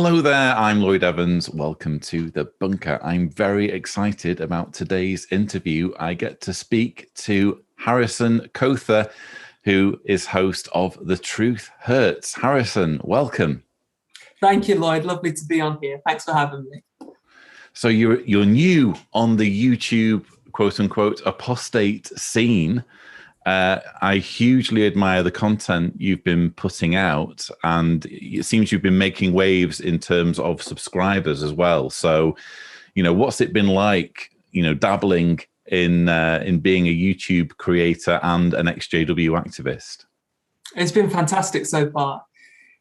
Hello there, I'm Lloyd Evans. Welcome to The Bunker. I'm very excited about today's interview. I get to speak to Harrison Cother, who is host of The Truth Hurts. Harrison, welcome. Thank you, Lloyd. Lovely to be on here. Thanks for having me. So you're new on the YouTube, quote unquote, apostate scene. I hugely admire the content you've been putting out, and it seems you've been making waves in terms of subscribers as well. So, what's it been like, dabbling in being a YouTube creator and an ex-JW activist? It's been fantastic so far.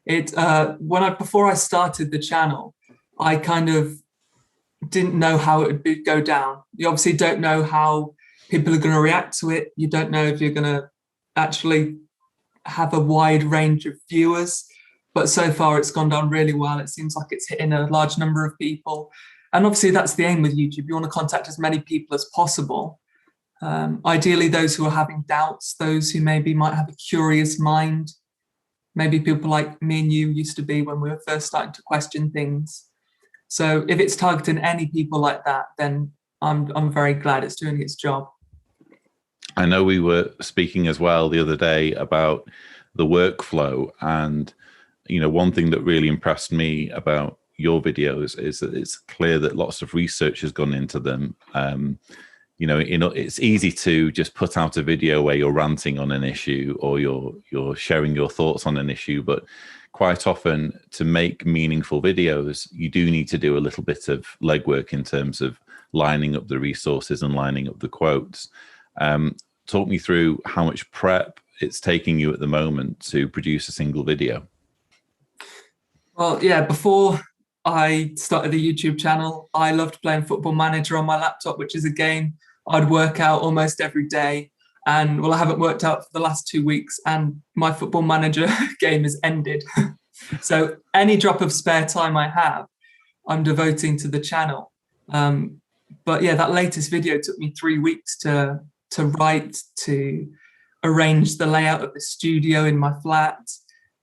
Before I started the channel, I kind of didn't know how it would go down. You obviously don't know how people are going to react to it. You don't know if you're going to actually have a wide range of viewers. But so far, it's gone down really well. It seems like it's hitting a large number of people. And obviously, that's the aim with YouTube. You want to contact as many people as possible. Ideally, those who are having doubts, those who maybe might have a curious mind, maybe people like me and you used to be when we were first starting to question things. So if it's targeting any people like that, then I'm very glad it's doing its job. I know we were speaking as well the other day about the workflow, and one thing that really impressed me about your videos is that it's clear that lots of research has gone into them. It's easy to just put out a video where you're ranting on an issue or you're sharing your thoughts on an issue, but quite often to make meaningful videos, you do need to do a little bit of legwork in terms of lining up the resources and lining up the quotes. Talk me through how much prep it's taking you at the moment to produce a single video. Well, yeah, before I started the YouTube channel, I loved playing Football Manager on my laptop, which is a game I'd work out almost every day. And well, I haven't worked out for the last 2 weeks and my Football Manager game has ended. So any drop of spare time I have, I'm devoting to the channel. But yeah, that latest video took me 3 weeks to write, to arrange the layout of the studio in my flat,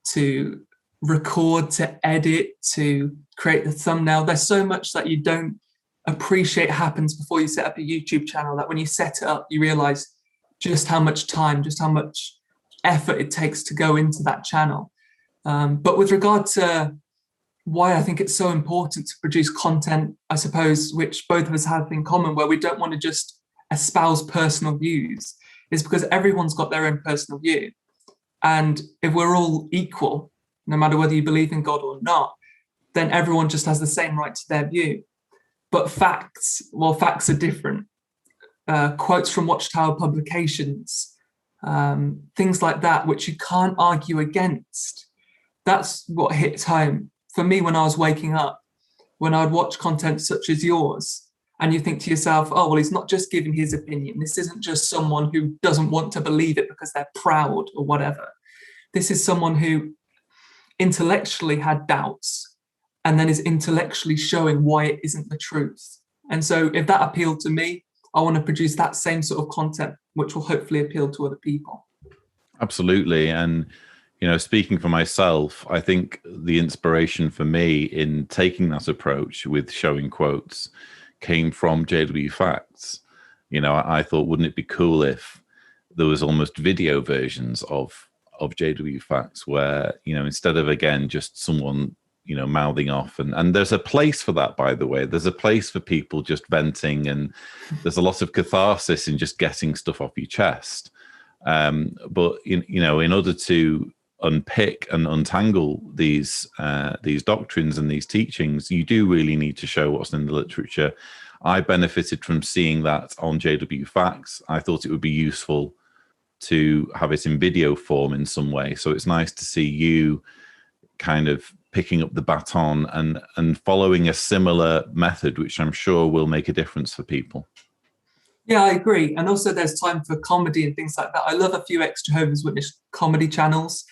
to record, to edit, to create the thumbnail. There's so much that you don't appreciate happens before you set up a YouTube channel, that when you set it up, you realize just how much time, just how much effort it takes to go into that channel. But with regard to why I think it's so important to produce content, I suppose, which both of us have in common, where we don't want to just espouse personal views, is because everyone's got their own personal view. And if we're all equal, no matter whether you believe in God or not, then everyone just has the same right to their view. But facts are different. Quotes from Watchtower publications, things like that, which you can't argue against. That's what hits home for me when I was waking up, when I'd watch content such as yours, and you think to yourself, oh, well, he's not just giving his opinion. This isn't just someone who doesn't want to believe it because they're proud or whatever. This is someone who intellectually had doubts and then is intellectually showing why it isn't the truth. And so if that appealed to me, I want to produce that same sort of content, which will hopefully appeal to other people. Absolutely. And speaking for myself, I think the inspiration for me in taking that approach with showing quotes came from JW Facts. I thought, wouldn't it be cool if there was almost video versions of JW Facts where, instead of, again, just someone, mouthing off. And there's a place for that, by the way. There's a place for people just venting, and there's a lot of catharsis in just getting stuff off your chest. But, in order to unpick and untangle these doctrines and these teachings, you do really need to show what's in the literature. I benefited from seeing that on JW Facts. I thought it would be useful to have it in video form in some way. So it's nice to see you kind of picking up the baton and following a similar method, which I'm sure will make a difference for people. Yeah, I agree. And also there's time for comedy and things like that. I love a few ex-Jehovah's Witness comedy channels.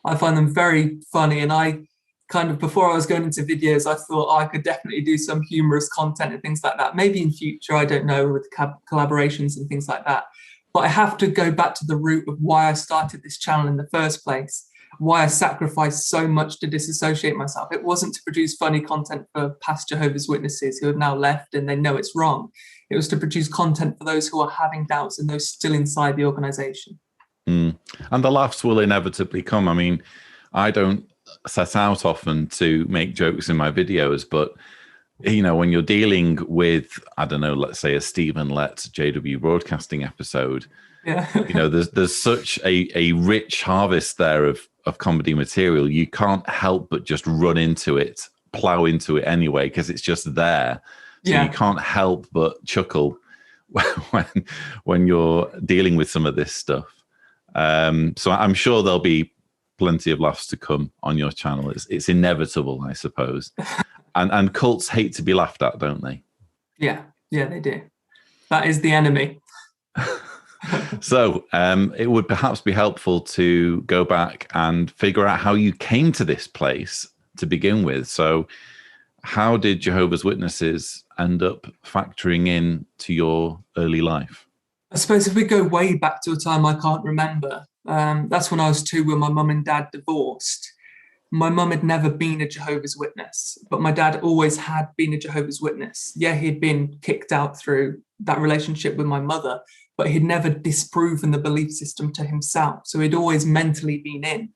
I find them very funny. And I kind of, before I was going into videos, I thought I could definitely do some humorous content and things like that. Maybe in future, I don't know, with collaborations and things like that. But I have to go back to the root of why I started this channel in the first place. why I sacrificed so much to disassociate myself. It wasn't to produce funny content for past Jehovah's Witnesses who have now left and they know it's wrong. It was to produce content for those who are having doubts and those still inside the organization. And the laughs will inevitably come. I mean, I don't set out often to make jokes in my videos, but you know, when you're dealing with, I don't know, let's say a Stephen Letts JW Broadcasting episode, Yeah. you know, there's such a rich harvest there of comedy material. You can't help but just run into it, plow into it anyway, because it's just there. So Yeah. you can't help but chuckle when you're dealing with some of this stuff. So I'm sure there'll be plenty of laughs to come on your channel. It's inevitable, I suppose. And cults hate to be laughed at, don't they? Yeah, they do. That is the enemy. So it would perhaps be helpful to go back and figure out how you came to this place to begin with. So how did Jehovah's Witnesses end up factoring in to your early life? I suppose if we go way back to a time I can't remember, that's when I was 2 when my mum and dad divorced. My mum had never been a Jehovah's Witness, but my dad always had been a Jehovah's Witness. Yeah, he'd been kicked out through that relationship with my mother, but he'd never disproven the belief system to himself. So he'd always mentally been in.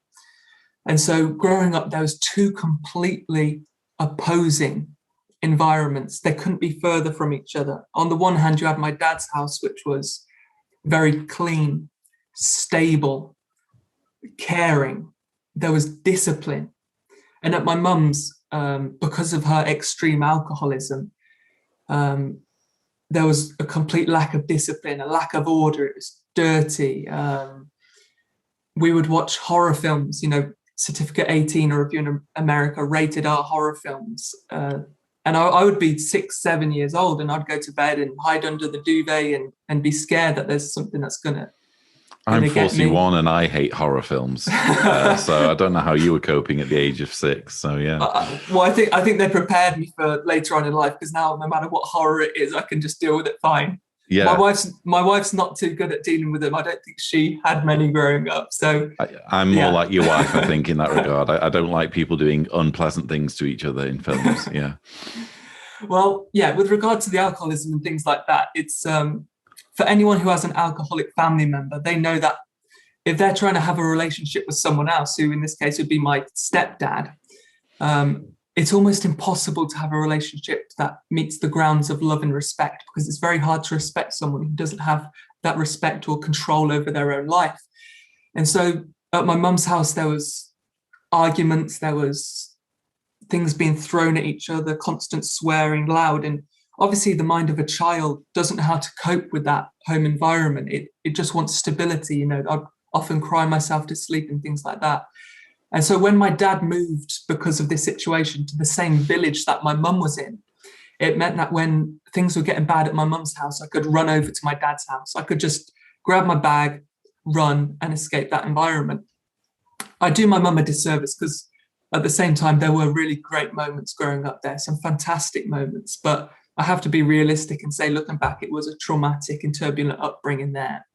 And so growing up, there was 2 completely opposing environments. They couldn't be further from each other. On the one hand, you had my dad's house, which was very clean, stable, caring. There was discipline. And at my mum's, because of her extreme alcoholism, there was a complete lack of discipline, a lack of order. It was dirty. We would watch horror films, you know, Certificate 18, or if you're in America, rated R horror films. And I would be 6, 7 years old, and I'd go to bed and hide under the duvet and be scared that there's something that's gonna I'm get 41 me. and I hate horror films. So I don't know how you were coping at the age of 6. So yeah. Well, I think they prepared me for later on in life, because now no matter what horror it is, I can just deal with it fine. Yeah. My wife's not too good at dealing with them. I don't think she had many growing up. So I'm more like your wife, I think, in that regard. I don't like people doing unpleasant things to each other in films. Yeah. Well, yeah, with regard to the alcoholism and things like that, it's for anyone who has an alcoholic family member, they know that if they're trying to have a relationship with someone else, who in this case would be my stepdad, it's almost impossible to have a relationship that meets the grounds of love and respect, because it's very hard to respect someone who doesn't have that respect or control over their own life. And so at my mum's house, there was arguments, there was things being thrown at each other, constant swearing, loud. And obviously the mind of a child doesn't know how to cope with that home environment. It just wants stability. You know, I'd often cry myself to sleep and things like that. And so when my dad moved, because of this situation, to the same village that my mum was in, it meant that when things were getting bad at my mum's house, I could run over to my dad's house. I could just grab my bag, run, and escape that environment. I do my mum a disservice, because at the same time, there were really great moments growing up there, some fantastic moments. But I have to be realistic and say, looking back, it was a traumatic and turbulent upbringing there.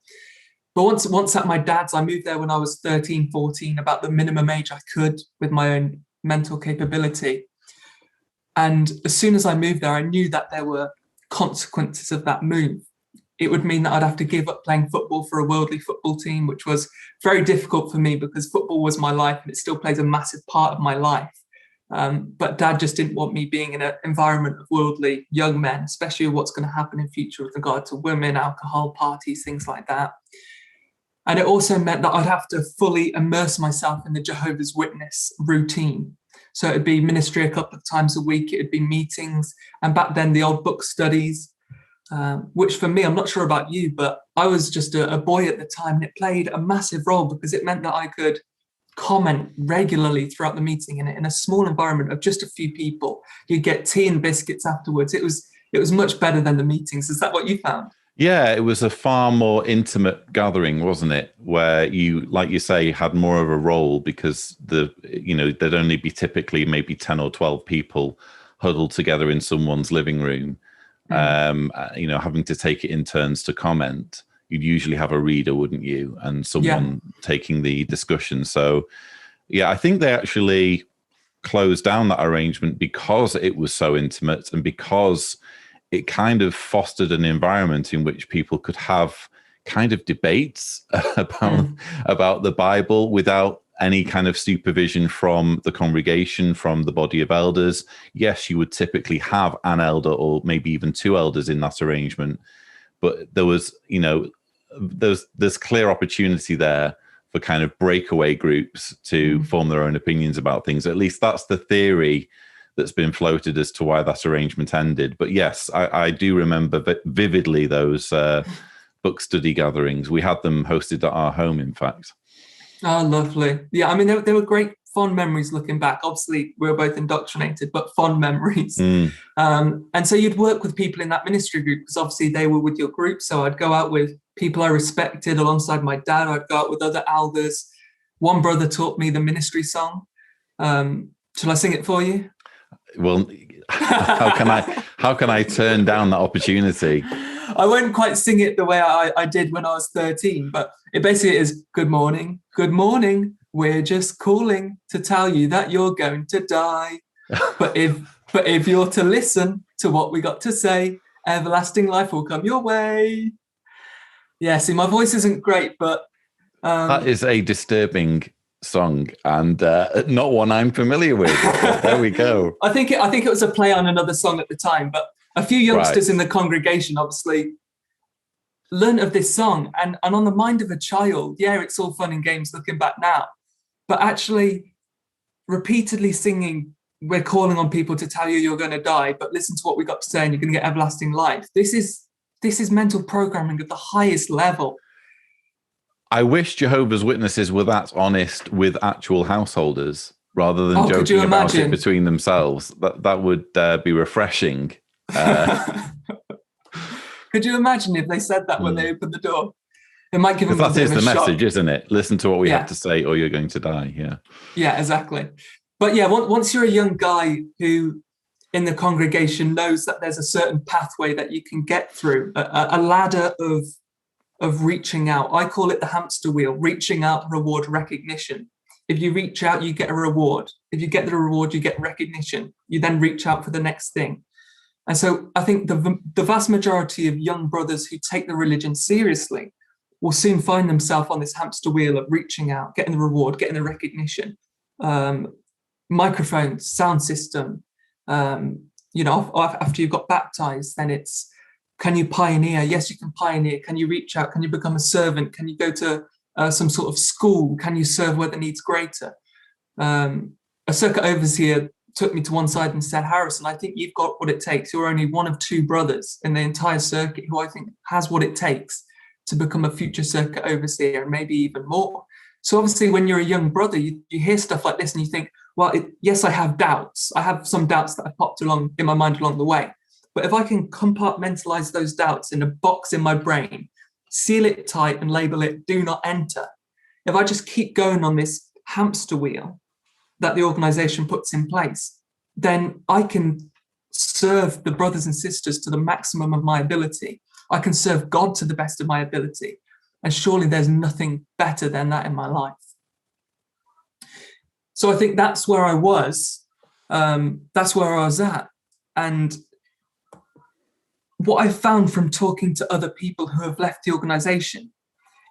But once at my dad's, I moved there when I was 13, 14, about the minimum age I could with my own mental capability. And as soon as I moved there, I knew that there were consequences of that move. It would mean that I'd have to give up playing football for a worldly football team, which was very difficult for me, because football was my life and it still plays a massive part of my life. But Dad just didn't want me being in an environment of worldly young men, especially what's going to happen in future with regard to women, alcohol, parties, things like that. And it also meant that I'd have to fully immerse myself in the Jehovah's Witness routine. So it'd be ministry a couple of times a week, it'd be meetings, and back then the old book studies, which for me, I'm not sure about you, but I was just a boy at the time, and it played a massive role, because it meant that I could comment regularly throughout the meeting in a small environment of just a few people. You'd get tea and biscuits afterwards. It was much better than the meetings. Is that what you found? Yeah, it was a far more intimate gathering, wasn't it? Where you, like you say, had more of a role, because there'd only be typically maybe 10 or 12 people huddled together in someone's living room, having to take it in turns to comment. You'd usually have a reader, wouldn't you? And someone taking the discussion. So Yeah, I think they actually closed down that arrangement because it was so intimate and because it kind of fostered an environment in which people could have kind of debates about the Bible without any kind of supervision from the congregation, from the body of elders. Yes, you would typically have an elder or maybe even two elders in that arrangement, but there was, there's clear opportunity there for kind of breakaway groups to form their own opinions about things. At least that's the theory that's been floated as to why that arrangement ended. But yes, I do remember vividly those book study gatherings. We had them hosted at our home, in fact. Oh, lovely. Yeah, I mean, they were great, fond memories looking back. Obviously, we were both indoctrinated, but fond memories. And so you'd work with people in that ministry group because obviously they were with your group. So I'd go out with people I respected alongside my dad. I'd go out with other elders. One brother taught me the ministry song. Shall I sing it for you? Well, how can I turn down that opportunity? I won't quite sing it the way I did when I was 13, but it basically is, good morning, we're just calling to tell you that you're going to die. But if you're to listen to what we got to say, everlasting life will come your way. Yeah, see, my voice isn't great, but... that is a disturbing song and not one I'm familiar with. There we go. I think it was a play on another song at the time, but a few youngsters in the congregation obviously learned of this song, and on the mind of a child, yeah, it's all fun and games looking back now, but actually repeatedly singing, we're calling on people to tell you you're going to die, but listen to what we got to say and you're going to get everlasting life. This is mental programming at the highest level. I wish Jehovah's Witnesses were that honest with actual householders rather than joking about it between themselves. That would be refreshing. Could you imagine if they said that when they opened the door? It might give them a bit of a shock. That is the message, isn't it? Listen to what we have to say or you're going to die. Yeah. Yeah, exactly. But yeah, once you're a young guy who in the congregation knows that there's a certain pathway that you can get through, a ladder of reaching out. I call it the hamster wheel, reaching out, reward, recognition. If you reach out, you get a reward. If you get the reward, you get recognition. You then reach out for the next thing. And so I think the vast majority of young brothers who take the religion seriously will soon find themselves on this hamster wheel of reaching out, getting the reward, getting the recognition, microphones, sound system. After you've got baptized, then it's, can you pioneer? Yes, you can pioneer. Can you reach out? Can you become a servant? Can you go to some sort of school? Can you serve where the need's greater? A circuit overseer took me to one side and said, Harrison, I think you've got what it takes. You're only one of two brothers in the entire circuit who I think has what it takes to become a future circuit overseer, and maybe even more. So obviously when you're a young brother, you hear stuff like this and you think, well, yes, I have doubts. I have some doubts that have popped along in my mind along the way. But if I can compartmentalize those doubts in a box in my brain, seal it tight and label it do not enter, if I just keep going on this hamster wheel that the organization puts in place, then I can serve the brothers and sisters to the maximum of my ability. I can serve God to the best of my ability. And surely there's nothing better than that in my life. So I think that's where I was. That's where I was at. And what I found from talking to other people who have left the organization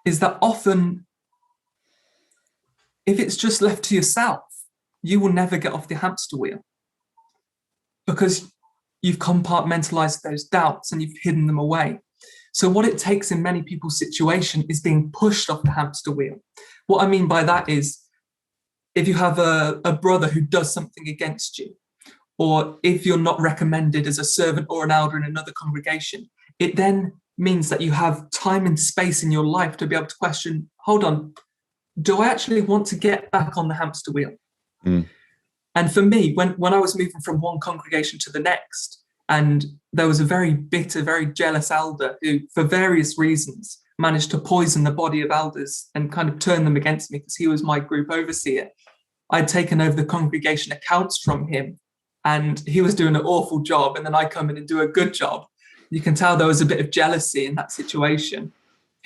is that often, if it's just left to yourself, you will never get off the hamster wheel because you've compartmentalized those doubts and you've hidden them away. So what it takes in many people's situation is being pushed off the hamster wheel. What I mean by that is, if you have a brother who does something against you, or if you're not recommended as a servant or an elder in another congregation, it then means that you have time and space in your life to be able to question, hold on, do I actually want to get back on the hamster wheel? And for me, when I was moving from one congregation to the next, and there was a very bitter, very jealous elder who, for various reasons, managed to poison the body of elders and kind of turn them against me because he was my group overseer. I'd taken over the congregation accounts from him, and he was doing an awful job, and then I come in and do a good job. You can tell there was a bit of jealousy in that situation.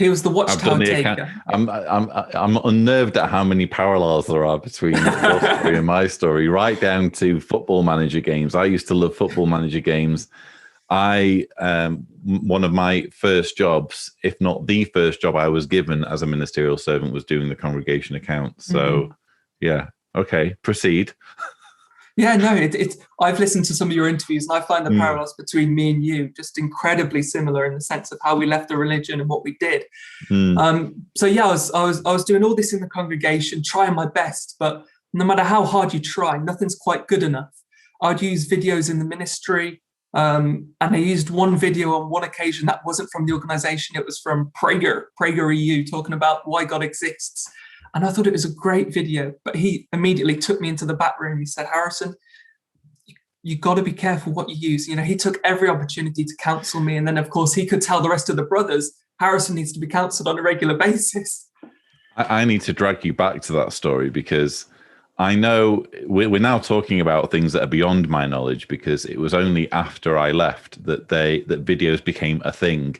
He was the I've done watchtower the account. taker. I'm unnerved at how many parallels there are between your story and my story, right down to Football Manager games. I used to love Football Manager games. One of my first jobs, if not the first job I was given as a ministerial servant, was doing the congregation account. So, yeah, okay, proceed. Yeah, no, it's. I've listened to some of your interviews, and I find the parallels between me and you just incredibly similar in the sense of how we left the religion and what we did. So yeah, I was doing all this in the congregation, trying my best, but no matter how hard you try, nothing's quite good enough. I'd use videos in the ministry, and I used one video on one occasion that wasn't from the organization; it was from Prager EU, talking about why God exists. And I thought it was a great video, but he immediately took me into the back room. He said, Harrison, you got to be careful what you use. You know, he took every opportunity to counsel me. And then, of course, he could tell the rest of the brothers, Harrison needs to be counseled on a regular basis. I need to drag you back to that story, because I know we're now talking about things that are beyond my knowledge, because it was only after I left that videos became a thing.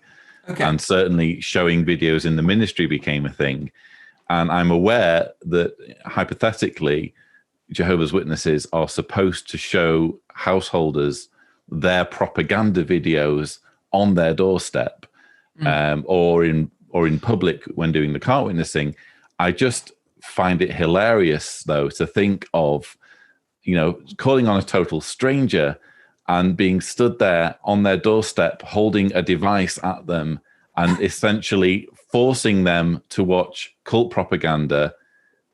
Okay. And certainly showing videos in the ministry became a thing. And I'm aware that hypothetically, Jehovah's Witnesses are supposed to show householders their propaganda videos on their doorstep, or in public when doing the car witnessing. I just find it hilarious, though, to think of, you know, calling on a total stranger and being stood there on their doorstep holding a device at them and essentially forcing them to watch cult propaganda,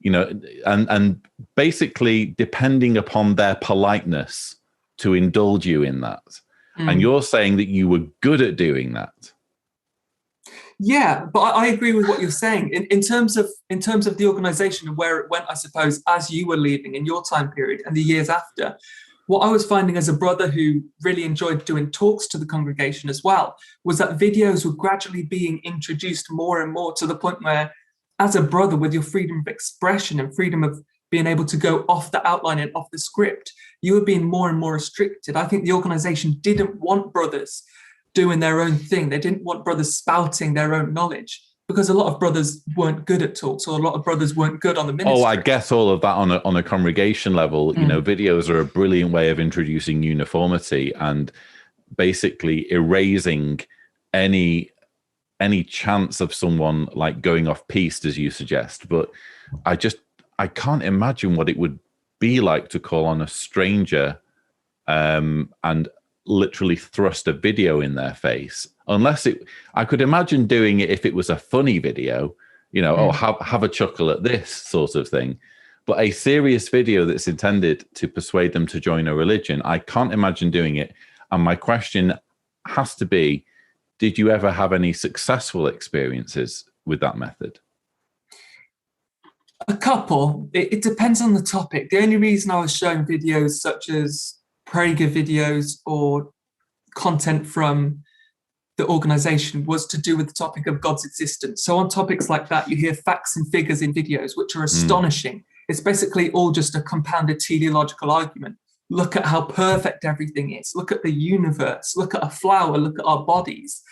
you know, and basically depending upon their politeness to indulge you in that. And you're saying that you were good at doing that. Yeah, but I agree with what you're saying. In terms of the organization and where it went, I suppose, as you were leaving in your time period and the years after, what I was finding as a brother who really enjoyed doing talks to the congregation as well was that videos were gradually being introduced more and more, to the point where, as a brother, with your freedom of expression and freedom of being able to go off the outline and off the script, you were being more and more restricted. I think the organization didn't want brothers doing their own thing. They didn't want brothers spouting their own knowledge, because a lot of brothers weren't good at talks, or a lot of brothers weren't good on the ministry. Oh, I guess all of that on a congregation level. You know, videos are a brilliant way of introducing uniformity and basically erasing any chance of someone like going off piste, as you suggest. But I can't imagine what it would be like to call on a stranger and literally thrust a video in their face, unless I could imagine doing it if it was a funny video, you know, oh, have a chuckle at this sort of thing. But a serious video that's intended to persuade them to join a religion, I can't imagine doing it. And my question has to be, did you ever have any successful experiences with that method? A couple. It depends on the topic. The only reason I was showing videos such as Prager videos or content from the organization was to do with the topic of God's existence. So on topics like that, you hear facts and figures in videos, which are astonishing. It's basically all just a compounded teleological argument. Look at how perfect everything is. Look at the universe. Look at a flower. Look at our bodies.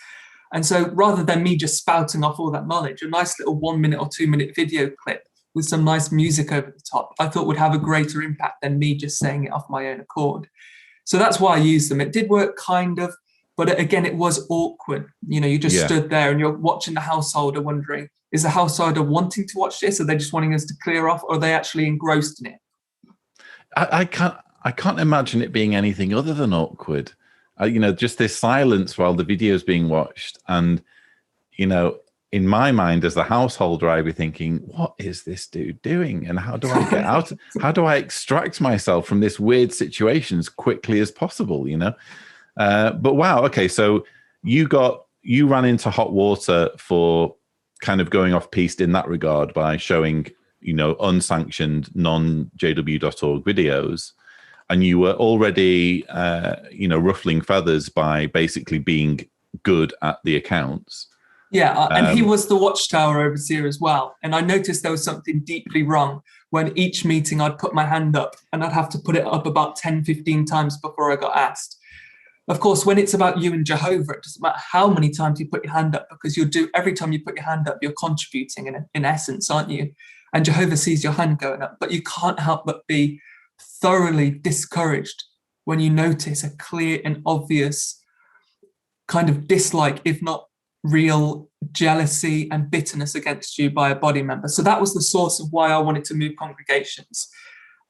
And so rather than me just spouting off all that knowledge, a nice little 1 minute or 2 minute video clip with some nice music over the top, I thought would have a greater impact than me just saying it off my own accord. So that's why I used them. It did work kind of, but again, it was awkward. You know, you just stood there and you're watching the householder wondering, is the householder wanting to watch this? Are they just wanting us to clear off? Or are they actually engrossed in it? I can't imagine it being anything other than awkward. You know, just this silence while the video is being watched. And, you know, in my mind as the householder, I'd be thinking, what is this dude doing? And how do I get out? How do I extract myself from this weird situation as quickly as possible, you know? But wow, okay, so you ran into hot water for kind of going off piste in that regard by showing, you know, unsanctioned non-jw.org videos. And you were already, you know, ruffling feathers by basically being good at the accounts. Yeah, and he was the watchtower overseer as well. And I noticed there was something deeply wrong when each meeting I'd put my hand up and I'd have to put it up about 10, 15 times before I got asked. Of course, when it's about you and Jehovah, it doesn't matter how many times you put your hand up, because every time you put your hand up, you're contributing in essence, aren't you? And Jehovah sees your hand going up, but you can't help but be thoroughly discouraged when you notice a clear and obvious kind of dislike, if not real jealousy and bitterness against you by a body member. So that was the source of why I wanted to move congregations.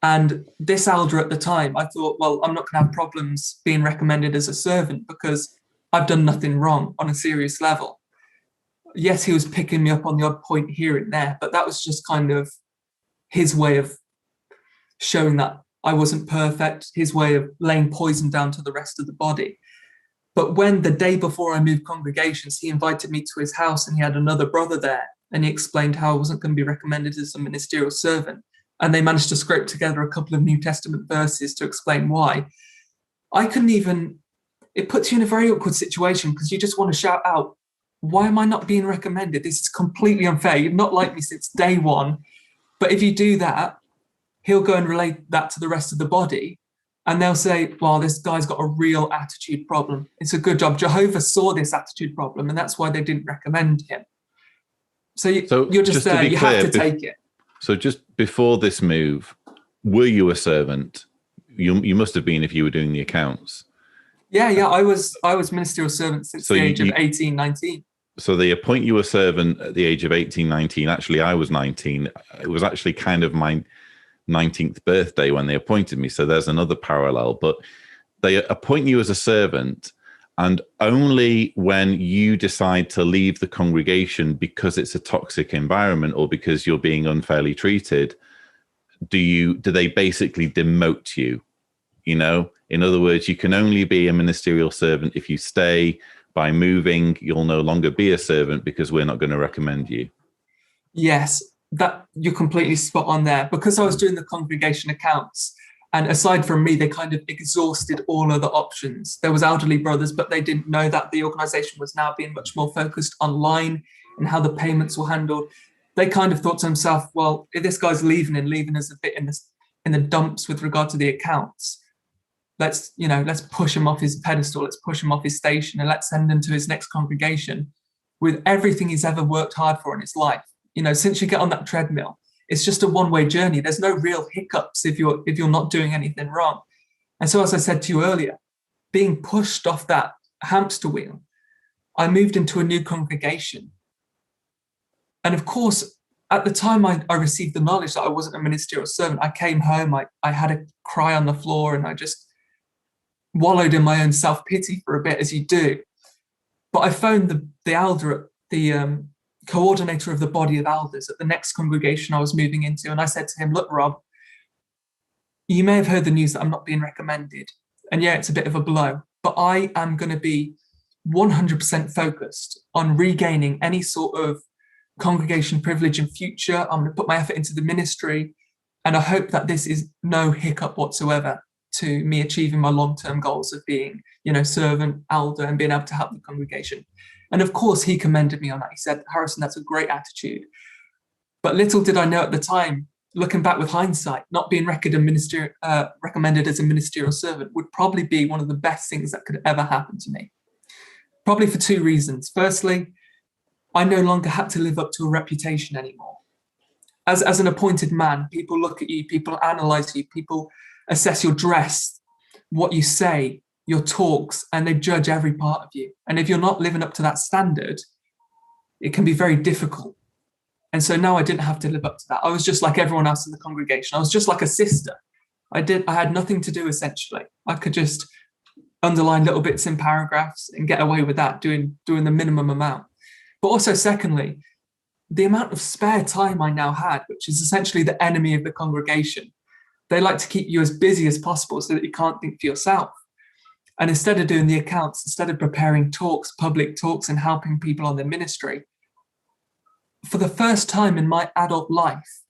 And this elder at the time, I thought, well, I'm not going to have problems being recommended as a servant because I've done nothing wrong on a serious level. Yes, he was picking me up on the odd point here and there, but that was just kind of his way of showing that I wasn't perfect, his way of laying poison down to the rest of the body. But when the day before I moved congregations, he invited me to his house and he had another brother there, and he explained how I wasn't going to be recommended as a ministerial servant. And they managed to scrape together a couple of New Testament verses to explain why. I couldn't even, it puts you in a very awkward situation because you just want to shout out, why am I not being recommended? This is completely unfair. You've not liked me since day one. But if you do that, he'll go and relate that to the rest of the body. And they'll say, well, this guy's got a real attitude problem. It's a good job. Jehovah saw this attitude problem, and that's why they didn't recommend him. So you're just there. You have to take it. So just before this move, were you a servant? You must have been if you were doing the accounts. Yeah. I was ministerial servant since the age of 18, 19. So they appoint you a servant at the age of 18, 19. Actually, I was 19. It was actually kind of my 19th birthday when they appointed me. So there's another parallel. But they appoint you as a servant, and only when you decide to leave the congregation because it's a toxic environment or because you're being unfairly treated, do they basically demote you? You know, in other words, you can only be a ministerial servant if you stay. By moving, you'll no longer be a servant because we're not going to recommend you. Yes, that you're completely spot on there. Because I was doing the congregation accounts, and aside from me, they kind of exhausted all other options. There was elderly brothers, but they didn't know that the organization was now being much more focused online and how the payments were handled. They kind of thought to themselves, well, if this guy's leaving us a bit in the dumps with regard to the accounts, let's push him off his pedestal, let's push him off his station, and let's send him to his next congregation with everything he's ever worked hard for in his life. You know, since you get on that treadmill, it's just a one-way journey. There's no real hiccups if you're not doing anything wrong. And so, as I said to you earlier, being pushed off that hamster wheel, I moved into a new congregation. And of course, at the time I received the knowledge that I wasn't a ministerial servant, I came home, I had a cry on the floor, and I just wallowed in my own self-pity for a bit, as you do. But I phoned the elder, the coordinator of the body of elders at the next congregation I was moving into, and I said to him, look, Rob, you may have heard the news that I'm not being recommended, and yeah, it's a bit of a blow, but I am going to be 100% focused on regaining any sort of congregation privilege in future. I'm going to put my effort into the ministry, and I hope that this is no hiccup whatsoever to me achieving my long-term goals of being, servant, elder, and being able to help the congregation. And of course, he commended me on that. He said, Harrison, that's a great attitude. But little did I know at the time, looking back with hindsight, not being recommended as a ministerial servant would probably be one of the best things that could ever happen to me. Probably for two reasons. Firstly, I no longer had to live up to a reputation anymore. As an appointed man, people look at you, people analyze you, people assess your dress, what you say, your talks, and they judge every part of you. And if you're not living up to that standard, it can be very difficult. And so now I didn't have to live up to that. I was just like everyone else in the congregation. I was just like a sister. I had nothing to do, essentially. I could just underline little bits in paragraphs and get away with that, doing the minimum amount. But also, secondly, the amount of spare time I now had, which is essentially the enemy of the congregation. They like to keep you as busy as possible so that you can't think for yourself. And instead of doing the accounts, instead of preparing talks, public talks, and helping people on their ministry, for the first time in my adult life,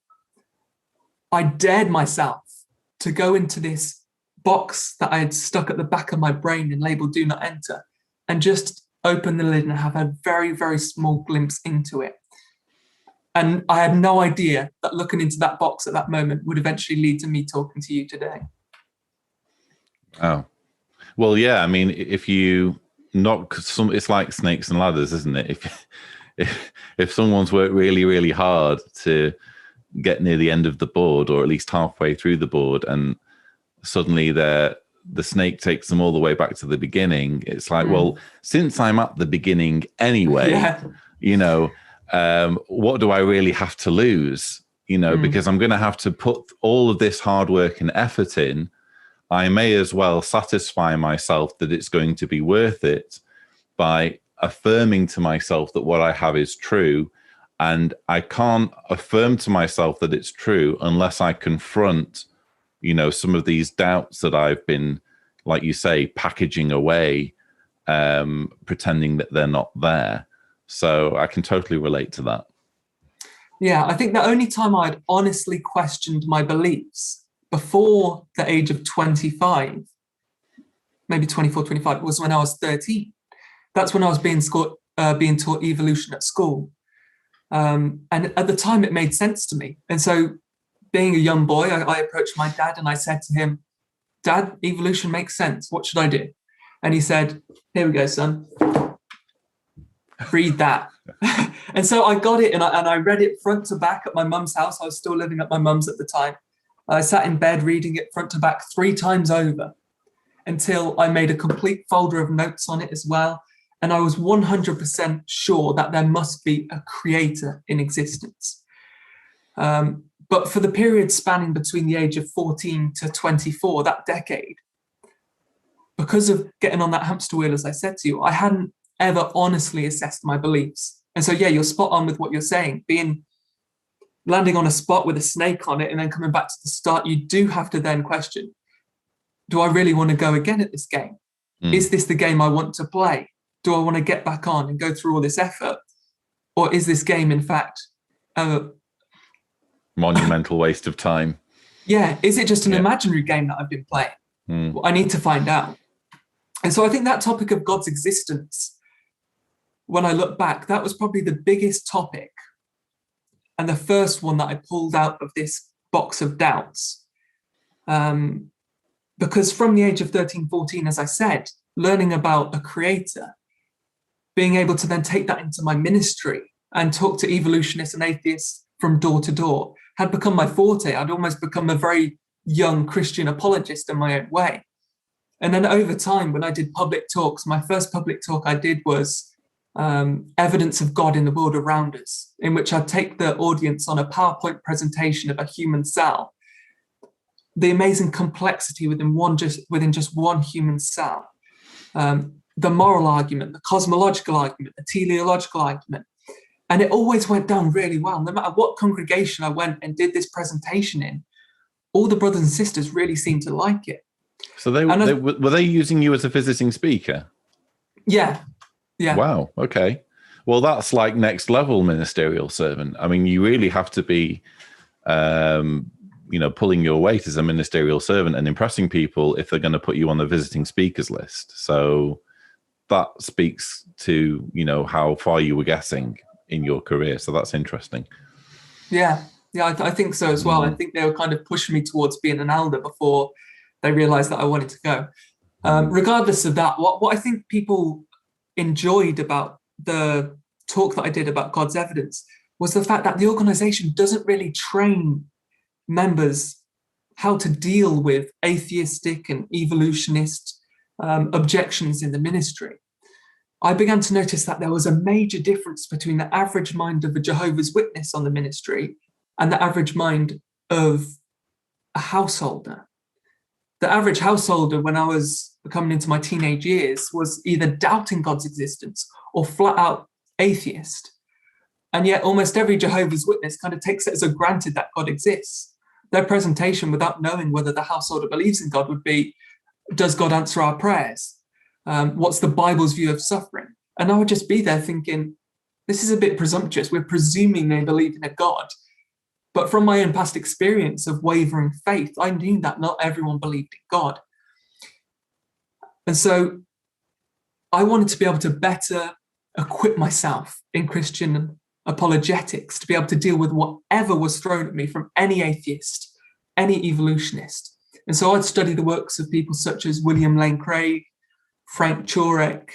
I dared myself to go into this box that I had stuck at the back of my brain and labeled "Do Not Enter," and just open the lid and have a very, very small glimpse into it. And I had no idea that looking into that box at that moment would eventually lead to me talking to you today. Wow. Well, yeah, I mean, if you knock some, it's like snakes and ladders, isn't it? If someone's worked really, really hard to get near the end of the board, or at least halfway through the board, and suddenly the snake takes them all the way back to the beginning, it's like, well, since I'm at the beginning anyway, what do I really have to lose? Because I'm going to have to put all of this hard work and effort in. I may as well satisfy myself that it's going to be worth it by affirming to myself that what I have is true. And I can't affirm to myself that it's true unless I confront, some of these doubts that I've been, like you say, packaging away, pretending that they're not there. So I can totally relate to that. Yeah, I think the only time I'd honestly questioned my beliefs before the age of 25, maybe 24, 25, was when I was 13. That's when I was being taught evolution at school. And at the time, it made sense to me. And so being a young boy, I approached my dad and I said to him, "Dad, evolution makes sense. What should I do?" And he said, "Here we go, son. Read that." And so I got it and I read it front to back at my mum's house. I was still living at my mum's at the time. I sat in bed reading it front to back 3 times over until I made a complete folder of notes on it as well. And I was 100% sure that there must be a creator in existence. But for the period spanning between the age of 14 to 24, that decade, because of getting on that hamster wheel, as I said to you, I hadn't ever honestly assessed my beliefs. And so, yeah, you're spot on with what you're saying. Landing on a spot with a snake on it and then coming back to the start, you do have to then question, do I really want to go again at this game? Is this the game I want to play? Do I want to get back on and go through all this effort? Or is this game, in fact, a monumental waste of time? Yeah, is it just an imaginary game that I've been playing? Well, I need to find out. And so I think that topic of God's existence, when I look back, that was probably the biggest topic and the first one that I pulled out of this box of doubts. Because from the age of 13, 14, as I said, learning about a creator, being able to then take that into my ministry and talk to evolutionists and atheists from door to door had become my forte. I'd almost become a very young Christian apologist in my own way. And then over time, when I did public talks, my first public talk I did was evidence of God in the world around us, in which I'd take the audience on a PowerPoint presentation of a human cell, the amazing complexity within just one human cell, the moral argument, the cosmological argument, the teleological argument. And it always went down really well. No matter what congregation I went and did this presentation in, all the brothers and sisters really seemed to like it. So were they using you as a visiting speaker? Yeah. Wow. Okay. Well, that's like next level ministerial servant. I mean, you really have to be, pulling your weight as a ministerial servant and impressing people if they're going to put you on the visiting speakers list. So that speaks to, how far you were getting in your career. So that's interesting. Yeah, I think so as well. I think they were kind of pushing me towards being an elder before they realized that I wanted to go. Regardless of that, what I think people enjoyed about the talk that I did about God's evidence was the fact that the organization doesn't really train members how to deal with atheistic and evolutionist objections in the ministry. I began to notice that there was a major difference between the average mind of a Jehovah's Witness on the ministry and the average mind of a householder. The average householder, when I was coming into my teenage years, was either doubting God's existence or flat out atheist. And yet almost every Jehovah's Witness kind of takes it as a granted that God exists. Their presentation, without knowing whether the householder believes in God, would be, does God answer our prayers? What's the Bible's view of suffering? And I would just be there thinking, this is a bit presumptuous. We're presuming they believe in a God. But from my own past experience of wavering faith, I knew that not everyone believed in God. And so I wanted to be able to better equip myself in Christian apologetics, to be able to deal with whatever was thrown at me from any atheist, any evolutionist, And so I'd study the works of people such as William Lane Craig, Frank Turek,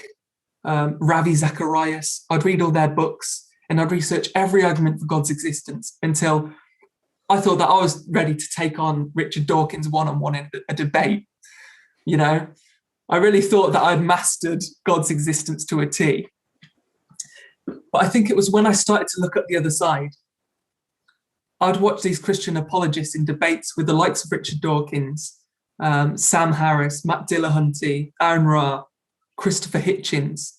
Ravi Zacharias. I'd read all their books and I'd research every argument for God's existence until I thought that I was ready to take on Richard Dawkins one-on-one in a debate. You know, I really thought that I'd mastered God's existence to a T. But I think it was when I started to look at the other side. I'd watch these Christian apologists in debates with the likes of Richard Dawkins, Sam Harris, Matt Dillahunty, Aaron Ra, Christopher Hitchens.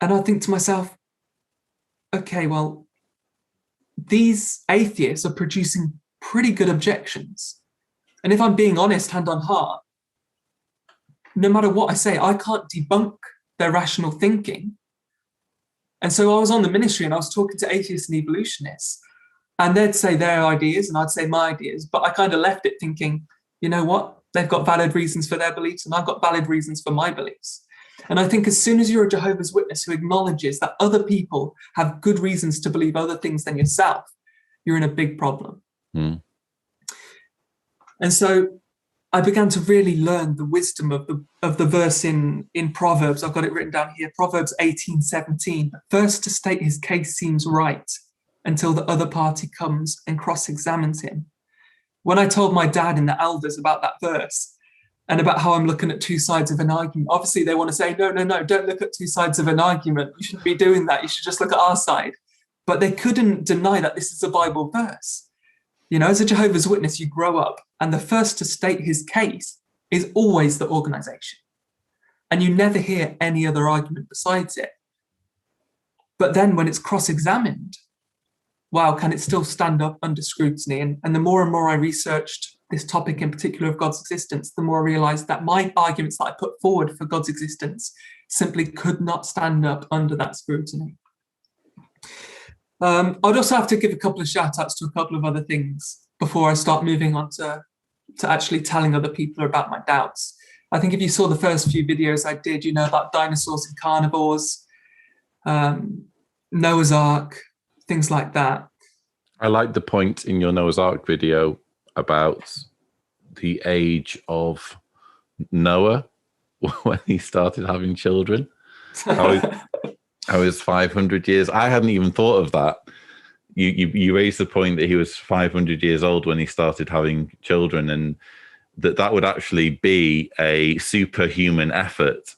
And I'd think to myself, okay, well, these atheists are producing pretty good objections. And if I'm being honest, hand on heart, no matter what I say, I can't debunk their rational thinking. And so I was on the ministry and I was talking to atheists and evolutionists, and they'd say their ideas and I'd say my ideas, but I kind of left it thinking, you know what? They've got valid reasons for their beliefs and I've got valid reasons for my beliefs. And I think as soon as you're a Jehovah's Witness who acknowledges that other people have good reasons to believe other things than yourself, you're in a big problem. Mm. And so I began to really learn the wisdom of the verse in Proverbs. I've got it written down here, Proverbs 18:17. First to state his case seems right until the other party comes and cross-examines him. When I told my dad and the elders about that verse and about how I'm looking at two sides of an argument, obviously they want to say, no, don't look at two sides of an argument. You shouldn't be doing that. You should just look at our side. But they couldn't deny that this is a Bible verse. You know, as a Jehovah's Witness, you grow up and the first to state his case is always the organization. And you never hear any other argument besides it. But then when it's cross-examined, wow, can it still stand up under scrutiny? And the more and more I researched this topic in particular of God's existence, the more I realized that my arguments that I put forward for God's existence simply could not stand up under that scrutiny. I'd also have to give a couple of shout outs to a couple of other things before I start moving on to actually telling other people about my doubts. I think if you saw the first few videos I did, you know, about dinosaurs and carnivores, Noah's Ark, things like that. I like the point in your Noah's Ark video about the age of Noah when he started having children. I was 500 years. I hadn't even thought of that. You raised the point that he was 500 years old when he started having children, and that would actually be a superhuman effort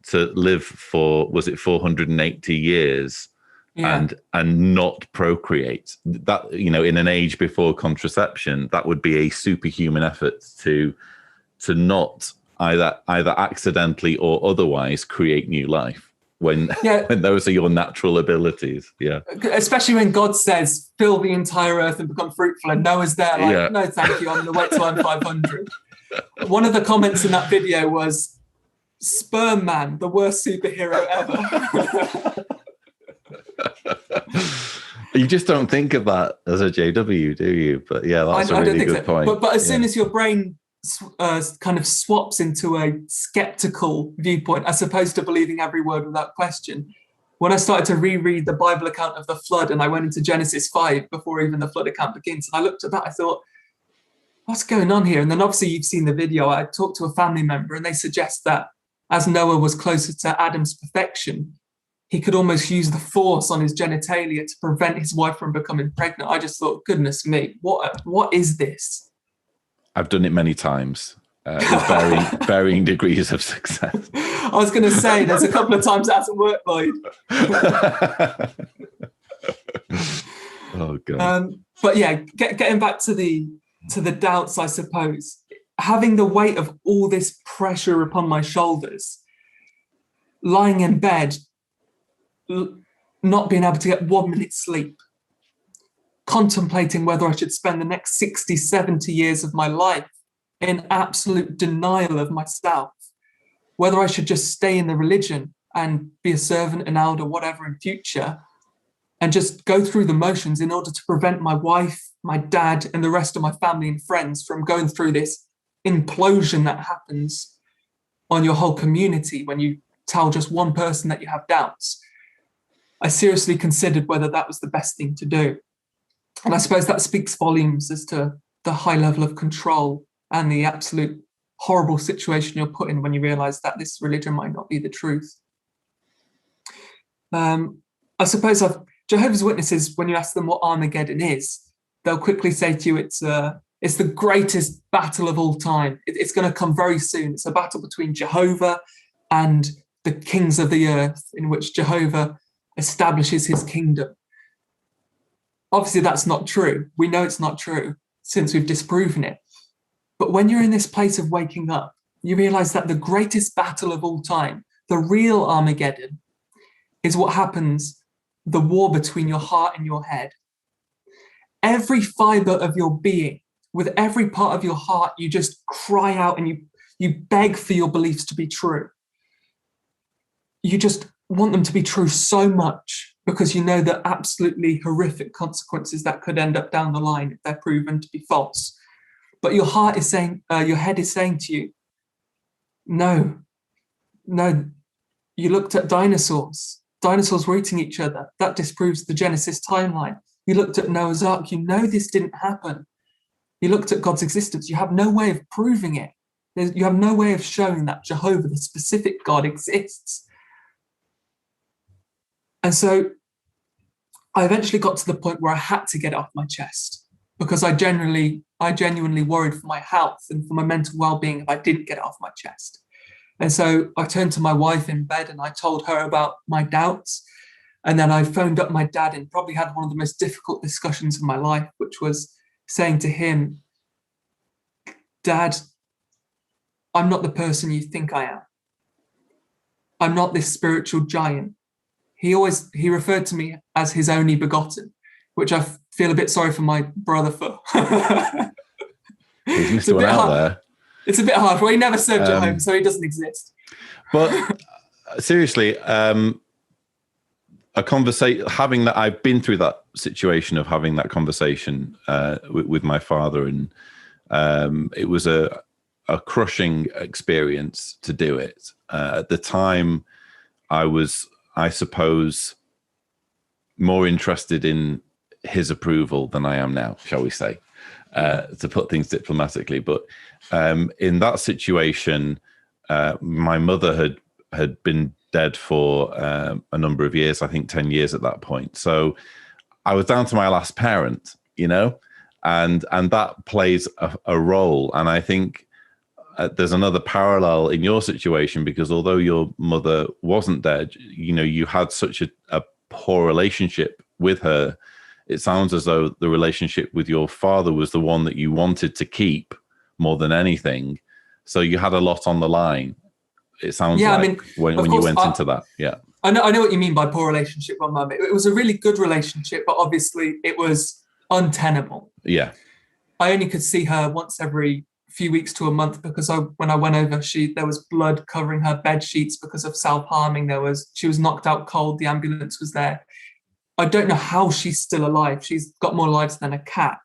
to live for, was it 480 years? Yeah. and not procreate. That, you know, in an age before contraception, that would be a superhuman effort to not either accidentally or otherwise create new life when those are your natural abilities. Yeah, especially when God says fill the entire earth and become fruitful, and Noah's there like, no thank you, I'm gonna wait till I'm 500. One of the comments in that video was, sperm man, the worst superhero ever. You just don't think of that as a JW, do you? But yeah, that's a really good point. But as soon as your brain kind of swaps into a skeptical viewpoint, as opposed to believing every word without question, when I started to reread the Bible account of the flood, and I went into Genesis 5 before even the flood account begins, and I looked at that, I thought, what's going on here? And then obviously you've seen the video. I talked to a family member and they suggest that as Noah was closer to Adam's perfection, he could almost use the force on his genitalia to prevent his wife from becoming pregnant. I just thought, goodness me, what is this? I've done it many times with varying degrees of success. I was going to say, there's a couple of times it hasn't worked, Lloyd. Oh, God. But yeah, getting back to the doubts, I suppose, having the weight of all this pressure upon my shoulders, lying in bed, not being able to get 1 minute's sleep, contemplating whether I should spend the next 60, 70 years of my life in absolute denial of myself, whether I should just stay in the religion and be a servant, an elder, whatever in future, and just go through the motions in order to prevent my wife, my dad, and the rest of my family and friends from going through this implosion that happens on your whole community when you tell just one person that you have doubts. I seriously considered whether that was the best thing to do. And I suppose that speaks volumes as to the high level of control and the absolute horrible situation you're put in when you realize that this religion might not be the truth. I suppose Jehovah's Witnesses, when you ask them what Armageddon is, they'll quickly say to you, it's the greatest battle of all time. It's going to come very soon. It's a battle between Jehovah and the kings of the earth, in which Jehovah establishes his kingdom. Obviously, that's not true. We know it's not true since we've disproven it. But when you're in this place of waking up, you realize that the greatest battle of all time, the real Armageddon, is what happens, the war between your heart and your head. Every fiber of your being, with every part of your heart, you just cry out and you beg for your beliefs to be true. You just want them to be true so much because you know the absolutely horrific consequences that could end up down the line if they're proven to be false. But your heart is saying, your head is saying to you, no, you looked at dinosaurs. Dinosaurs were eating each other. That disproves the Genesis timeline. You looked at Noah's Ark. You know this didn't happen. You looked at God's existence. You have no way of proving it. You have no way of showing that Jehovah, the specific God, exists. And so I eventually got to the point where I had to get it off my chest because I genuinely worried for my health and for my mental well-being if I didn't get it off my chest. And so I turned to my wife in bed and I told her about my doubts. And then I phoned up my dad and probably had one of the most difficult discussions of my life, which was saying to him, Dad, I'm not the person you think I am. I'm not this spiritual giant. He referred to me as his only begotten, which I feel a bit sorry for my brother for. He's missed one out there. It's a bit hard. Well, he never served at home, so he doesn't exist. But seriously, a conversation, having that, I've been through that situation of having that conversation with my father, and it was a crushing experience to do it. At the time, I was, I suppose, more interested in his approval than I am now, shall we say, to put things diplomatically. But in that situation, my mother had been dead for a number of years, I think 10 years at that point. So I was down to my last parent, you know, and that plays a role. And I think there's another parallel in your situation, because although your mother wasn't dead, you know, you had such a poor relationship with her. It sounds as though the relationship with your father was the one that you wanted to keep more than anything. So you had a lot on the line. It sounds like, I mean, when you went into that. Yeah. I know what you mean by poor relationship with mum. It was a really good relationship, but obviously it was untenable. Yeah. I only could see her once every few weeks to a month because when I went over, there was blood covering her bed sheets because of self-harming. She was knocked out cold. The ambulance was there. I don't know how she's still alive. She's got more lives than a cat,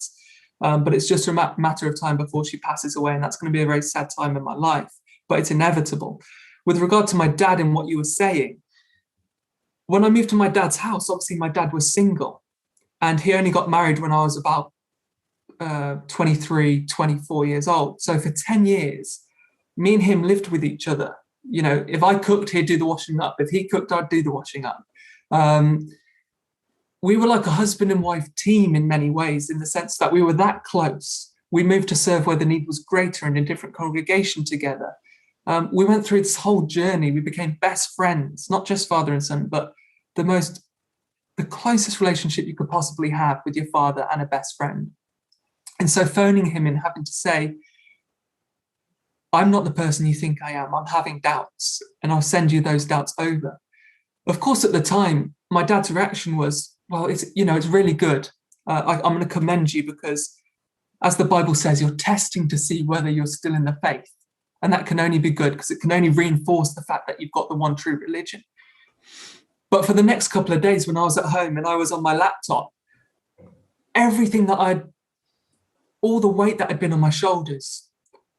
but it's just a matter of time before she passes away, and that's going to be a very sad time in my life, but it's inevitable. With regard to my dad and what you were saying, when I moved to my dad's house, obviously my dad was single, and he only got married when I was about 23, 24 years old. So for 10 years, me and him lived with each other. You know, if I cooked, he'd do the washing up. If he cooked, I'd do the washing up. We were like a husband and wife team in many ways, in the sense that we were that close. We moved to serve where the need was greater and in different congregation together. We went through this whole journey. We became best friends, not just father and son, but the closest relationship you could possibly have with your father and a best friend. And so phoning him and having to say, I'm not the person you think I am. I'm having doubts, and I'll send you those doubts over. Of course, at the time, my dad's reaction was, well, it's really good. I'm going to commend you because, as the Bible says, you're testing to see whether you're still in the faith. And that can only be good because it can only reinforce the fact that you've got the one true religion. But for the next couple of days when I was at home and I was on my laptop, everything all the weight that had been on my shoulders,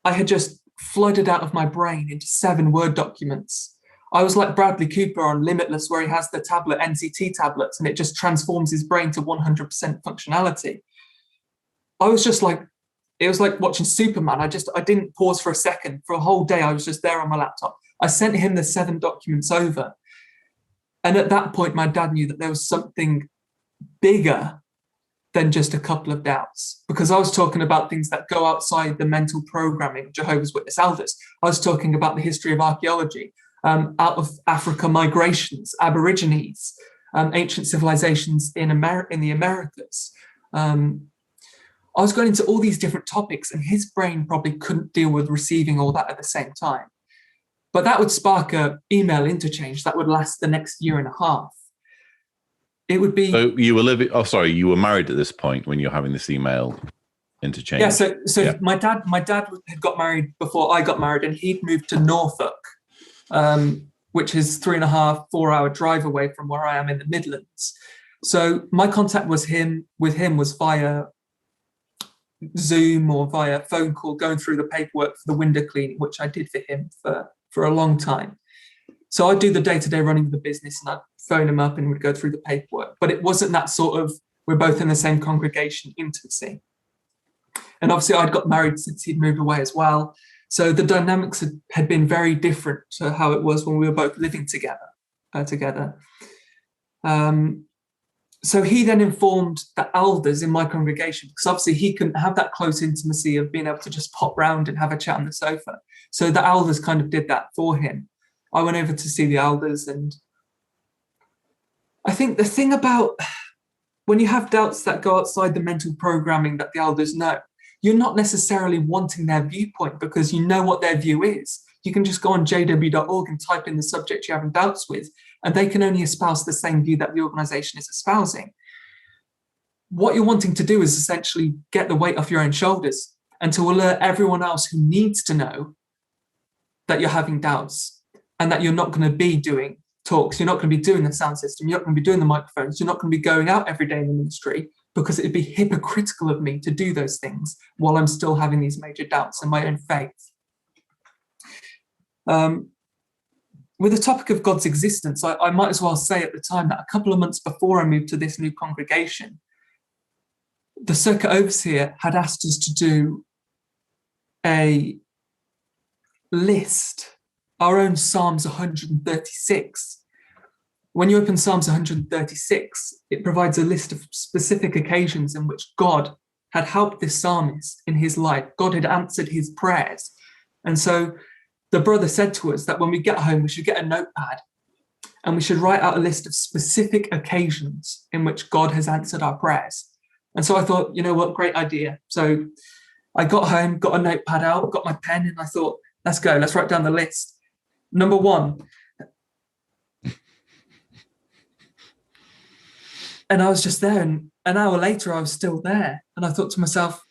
I had just flooded out of my brain into 7 Word documents. I was like Bradley Cooper on Limitless, where he has the tablet, NCT tablets, and it just transforms his brain to 100% functionality. I was just like it was like watching Superman. I didn't pause for a second. For a whole day, I was just there on my laptop. I sent him the 7 documents over. And at that point, my dad knew that there was something bigger than just a couple of doubts, because I was talking about things that go outside the mental programming of Jehovah's Witness elders. I was talking about the history of archaeology, out of Africa migrations, Aborigines, ancient civilizations in the Americas. I was going into all these different topics, and his brain probably couldn't deal with receiving all that at the same time. But that would spark an email interchange that would last the next year and a half. It would be. So you were living. Oh, sorry, you were married at this point when you're having this email interchange. Yeah. So my dad had got married before I got married, and he'd moved to Norfolk, which is 3.5, 4-hour drive away from where I am in the Midlands. So my contact with him was via Zoom or via phone call, going through the paperwork for the window cleaning, which I did for him for a long time. So I'd do the day-to-day running of the business, and I'd phone him up and we'd go through the paperwork. But it wasn't that sort of, we're both in the same congregation intimacy. And obviously I'd got married since he'd moved away as well. So the dynamics had been very different to how it was when we were both living together. So he then informed the elders in my congregation, because obviously he couldn't have that close intimacy of being able to just pop round and have a chat on the sofa. So the elders kind of did that for him. I went over to see the elders, and I think the thing about when you have doubts that go outside the mental programming that the elders know, you're not necessarily wanting their viewpoint because you know what their view is. You can just go on jw.org and type in the subject you're having doubts with, and they can only espouse the same view that the organization is espousing. What you're wanting to do is essentially get the weight off your own shoulders and to alert everyone else who needs to know that you're having doubts, and that you're not going to be doing talks, you're not going to be doing the sound system, you're not going to be doing the microphones, you're not going to be going out every day in the ministry, because it'd be hypocritical of me to do those things while I'm still having these major doubts in my own faith. With the topic of God's existence, I might as well say at the time that a couple of months before I moved to this new congregation, the circuit overseer had asked us to do a list, our own Psalms 136. When you open Psalms 136, it provides a list of specific occasions in which God had helped this psalmist in his life. God had answered his prayers. And so the brother said to us that when we get home, we should get a notepad and we should write out a list of specific occasions in which God has answered our prayers. And so I thought, you know what, great idea. So I got home, got a notepad out, got my pen, and I thought, let's go, let's write down the list. Number 1. And I was just there, and an hour later I was still there. And I thought to myself,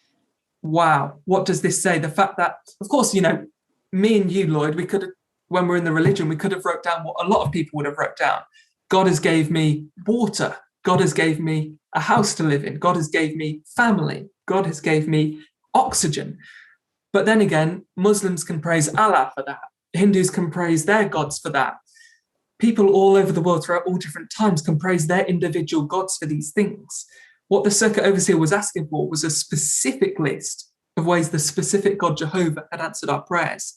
wow, what does this say? The fact that, of course, you know, me and you, Lloyd, we could have, when we're in the religion, we could have wrote down what a lot of people would have wrote down. God has gave me water. God has gave me a house to live in. God has gave me family. God has gave me oxygen. But then again, Muslims can praise Allah for that. Hindus can praise their gods for that. People all over the world throughout all different times can praise their individual gods for these things. What the circuit overseer was asking for was a specific list of ways the specific God Jehovah had answered our prayers.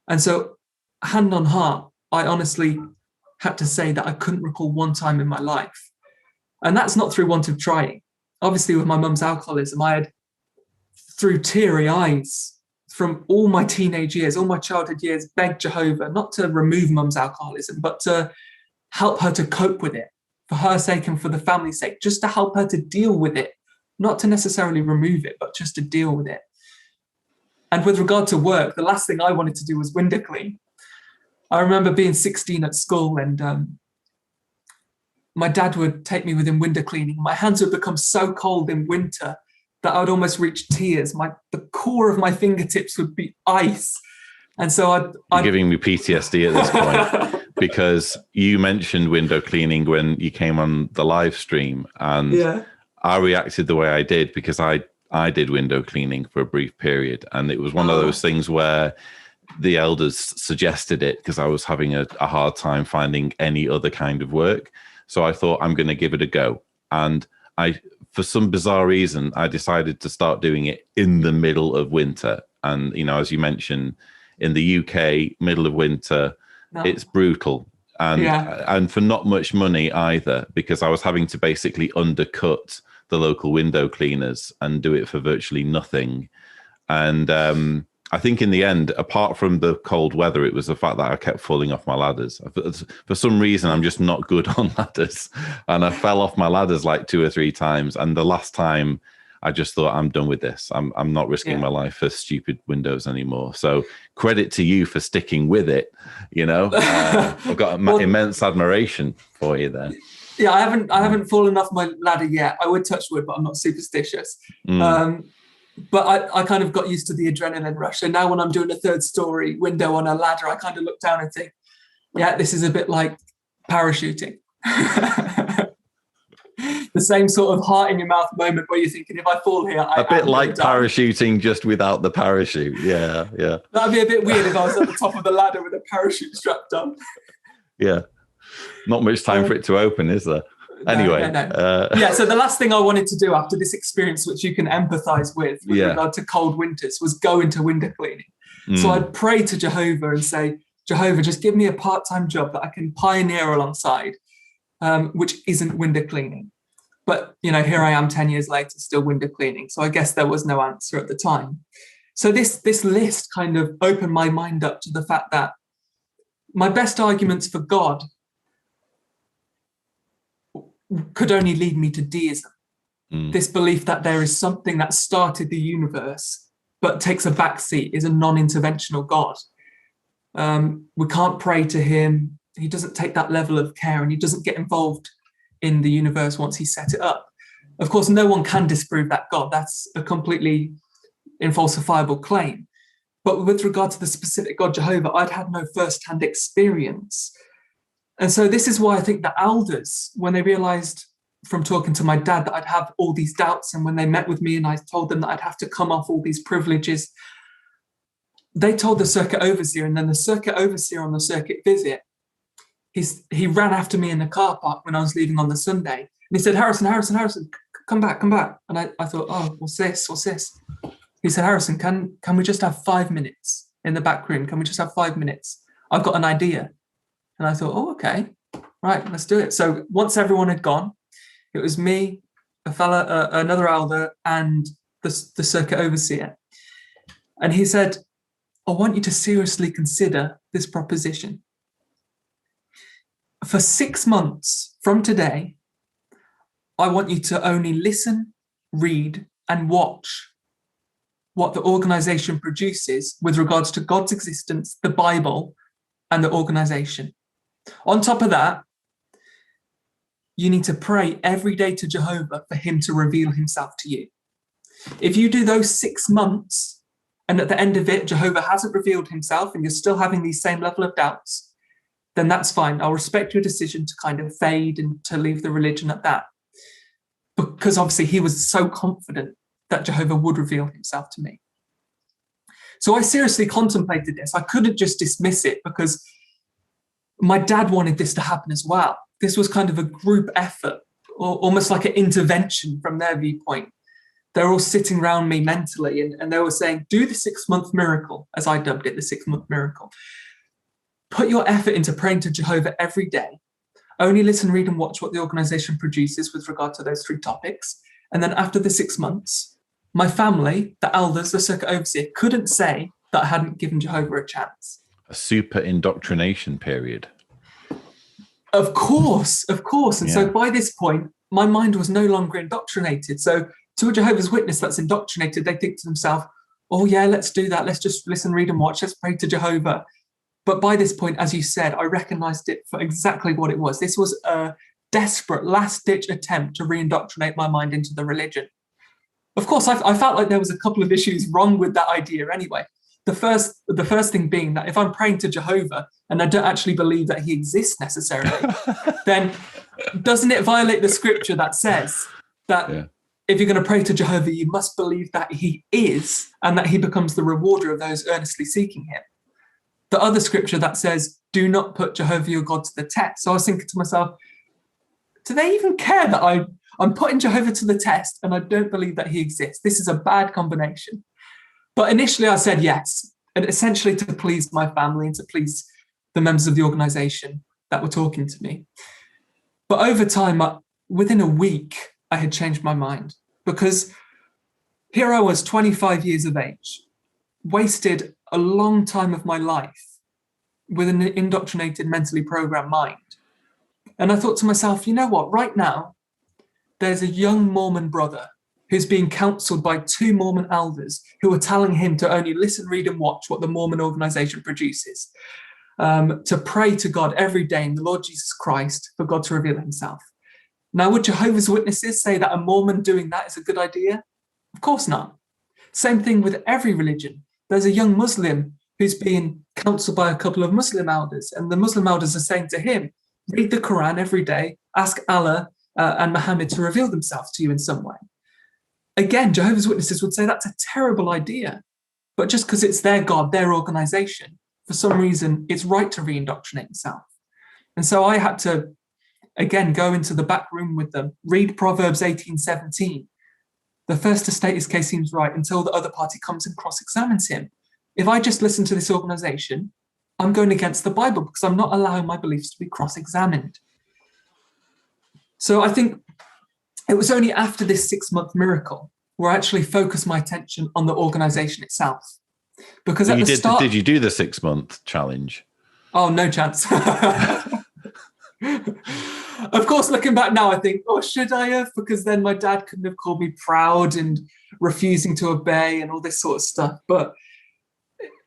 And so, hand on heart, I honestly had to say that I couldn't recall one time in my life. And that's not through want of trying. Obviously, with my mum's alcoholism, I had, through teary eyes, from all my teenage years, all my childhood years, begged Jehovah not to remove mum's alcoholism, but to help her to cope with it, for her sake and for the family's sake, just to help her to deal with it, not to necessarily remove it, but just to deal with it. And with regard to work, the last thing I wanted to do was window clean. I remember being 16 at school, and my dad would take me with him window cleaning. My hands would become so cold in winter that I would almost reach tears. The core of my fingertips would be ice. And so You're giving me PTSD at this point, because you mentioned window cleaning when you came on the live stream, and yeah. I reacted the way I did because I did window cleaning for a brief period, and it was one of those things where the elders suggested it because I was having a hard time finding any other kind of work. So I thought, I'm going to give it a go. And for some bizarre reason, I decided to start doing it in the middle of winter. And, as you mentioned, in the UK, middle of winter, it's brutal. And for not much money either, because I was having to basically undercut the local window cleaners and do it for virtually nothing. And I think in the end, apart from the cold weather, it was the fact that I kept falling off my ladders. For some reason, I'm just not good on ladders. And I fell off my ladders like 2 or 3 times. And the last time, I just thought, I'm done with this. I'm not risking my life for stupid windows anymore. So credit to you for sticking with it. I've got immense admiration for you there. Yeah, I haven't fallen off my ladder yet. I would touch wood, but I'm not superstitious. But I kind of got used to the adrenaline rush. And now when I'm doing a 3rd story window on a ladder, I kind of look down and think, yeah, this is a bit like parachuting. The same sort of heart in your mouth moment where you're thinking, if I fall here, a bit like parachuting, just without the parachute. Yeah. That'd be a bit weird if I was at the top of the ladder with a parachute strapped on. Yeah. Not much time for it to open, is there? Anyway. No. So the last thing I wanted to do after this experience, which you can empathize with regard to cold winters, was go into window cleaning. So I'd pray to Jehovah and say, Jehovah, just give me a part-time job that I can pioneer alongside, which isn't window cleaning. But, here I am 10 years later, still window cleaning. So I guess there was no answer at the time. So this list kind of opened my mind up to the fact that my best arguments for God could only lead me to deism. This belief that there is something that started the universe, but takes a backseat, is a non-interventional God. We can't pray to him. He doesn't take that level of care, and he doesn't get involved in the universe once he set it up. Of course, no one can disprove that God. That's a completely infalsifiable claim. But with regard to the specific God, Jehovah, I'd had no first-hand experience. And so this is why I think the elders, when they realized from talking to my dad that I'd have all these doubts, and when they met with me and I told them that I'd have to come off all these privileges, they told the circuit overseer, and then the circuit overseer on the circuit visit, he ran after me in the car park when I was leaving on the Sunday. And he said, Harrison, come back. And I thought, oh, what's this? He said, Harrison, can we just have 5 minutes in the back room? Can we just have 5 minutes? I've got an idea. And I thought, oh, okay, right, let's do it. So once everyone had gone, it was me, another elder, and the circuit overseer. And he said, I want you to seriously consider this proposition. For 6 months from today, I want you to only listen, read, and watch what the organization produces with regards to God's existence, the Bible, and the organization. On top of that, you need to pray every day to Jehovah for him to reveal himself to you. If you do those 6 months, and at the end of it, Jehovah hasn't revealed himself and you're still having these same level of doubts, then that's fine. I'll respect your decision to kind of fade and to leave the religion at that. Because obviously he was so confident that Jehovah would reveal himself to me. So I seriously contemplated this. I couldn't just dismiss it because my dad wanted this to happen as well. This was kind of a group effort, or almost like an intervention from their viewpoint. They're all sitting around me mentally and they were saying, do the 6-month miracle, as I dubbed it, the 6-month miracle. Put your effort into praying to Jehovah every day. Only listen, read, and watch what the organization produces with regard to those 3 topics. And then after the 6 months, my family, the elders, the circuit overseer, couldn't say that I hadn't given Jehovah a chance. A super indoctrination period. Of course. And so by this point, my mind was no longer indoctrinated. So to a Jehovah's Witness that's indoctrinated, they think to themselves, oh yeah, let's do that. Let's just listen, read, and watch. Let's pray to Jehovah. But by this point, as you said, I recognized it for exactly what it was. This was a desperate last-ditch attempt to re-indoctrinate my mind into the religion. Of course, I felt like there was a couple of issues wrong with that idea anyway. The first thing being that if I'm praying to Jehovah and I don't actually believe that he exists necessarily, then doesn't it violate the scripture that says that if you're going to pray to Jehovah, you must believe that he is and that he becomes the rewarder of those earnestly seeking him? The other scripture that says, do not put Jehovah your God to the test. So I was thinking to myself, do they even care that I'm putting Jehovah to the test, and I don't believe that he exists. This is a bad combination. But initially I said yes, and essentially to please my family and to please the members of the organization that were talking to me. But over time, within a week, I had changed my mind, because here I was, 25 years of age, wasted a long time of my life with an indoctrinated, mentally programmed mind. And I thought to myself, you know what, right now, there's a young Mormon brother who's being counseled by 2 Mormon elders who are telling him to only listen, read, and watch what the Mormon organization produces, to pray to God every day in the Lord Jesus Christ for God to reveal himself. Now, would Jehovah's Witnesses say that a Mormon doing that is a good idea? Of course not. Same thing with every religion. There's a young Muslim who's being counseled by a couple of Muslim elders, and the Muslim elders are saying to him, read the Quran every day, ask Allah and Muhammad to reveal themselves to you in some way. Again, Jehovah's Witnesses would say that's a terrible idea, but just because it's their God, their organization, for some reason, it's right to re-indoctrinate yourself. And so I had to, again, go into the back room with them, read Proverbs 18:17. The first to state his case seems right until the other party comes and cross-examines him. If I just listen to this organization, I'm going against the Bible because I'm not allowing my beliefs to be cross-examined. So I think it was only after this 6-month miracle where I actually focused my attention on the organization itself. Because at the start... Did you do the 6-month challenge? Oh, no chance. Of course, looking back now, I think, oh, should I have? Because then my dad couldn't have called me proud and refusing to obey and all this sort of stuff. But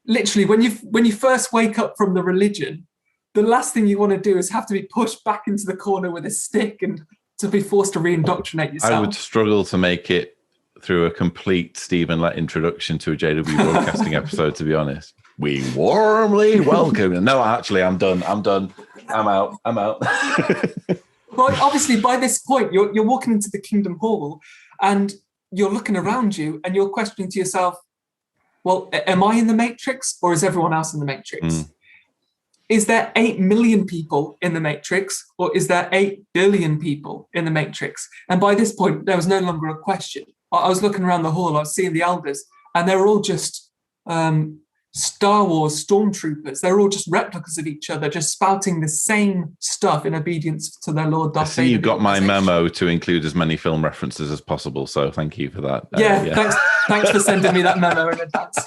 literally, when you first wake up from the religion, the last thing you want to do is have to be pushed back into the corner with a stick and to be forced to re-indoctrinate yourself. I would struggle to make it through a complete Stephen Lett introduction to a JW Broadcasting episode, to be honest. We warmly welcome. No, actually, I'm done. I'm out. Well, obviously, by this point, you're walking into the Kingdom Hall and you're looking around you and you're questioning to yourself, well, am I in the Matrix or is everyone else in the Matrix? Is there 8 million people in the Matrix or is there 8 billion people in the Matrix? And by this point, there was no longer a question. I was looking around the hall, I was seeing the elders, and they were all just Star Wars stormtroopers. They're all just replicas of each other, just spouting the same stuff in obedience to their Lord. I see you got my memo to include as many film references as possible, so thank you for that. Yeah. Thanks for sending me that memo in advance.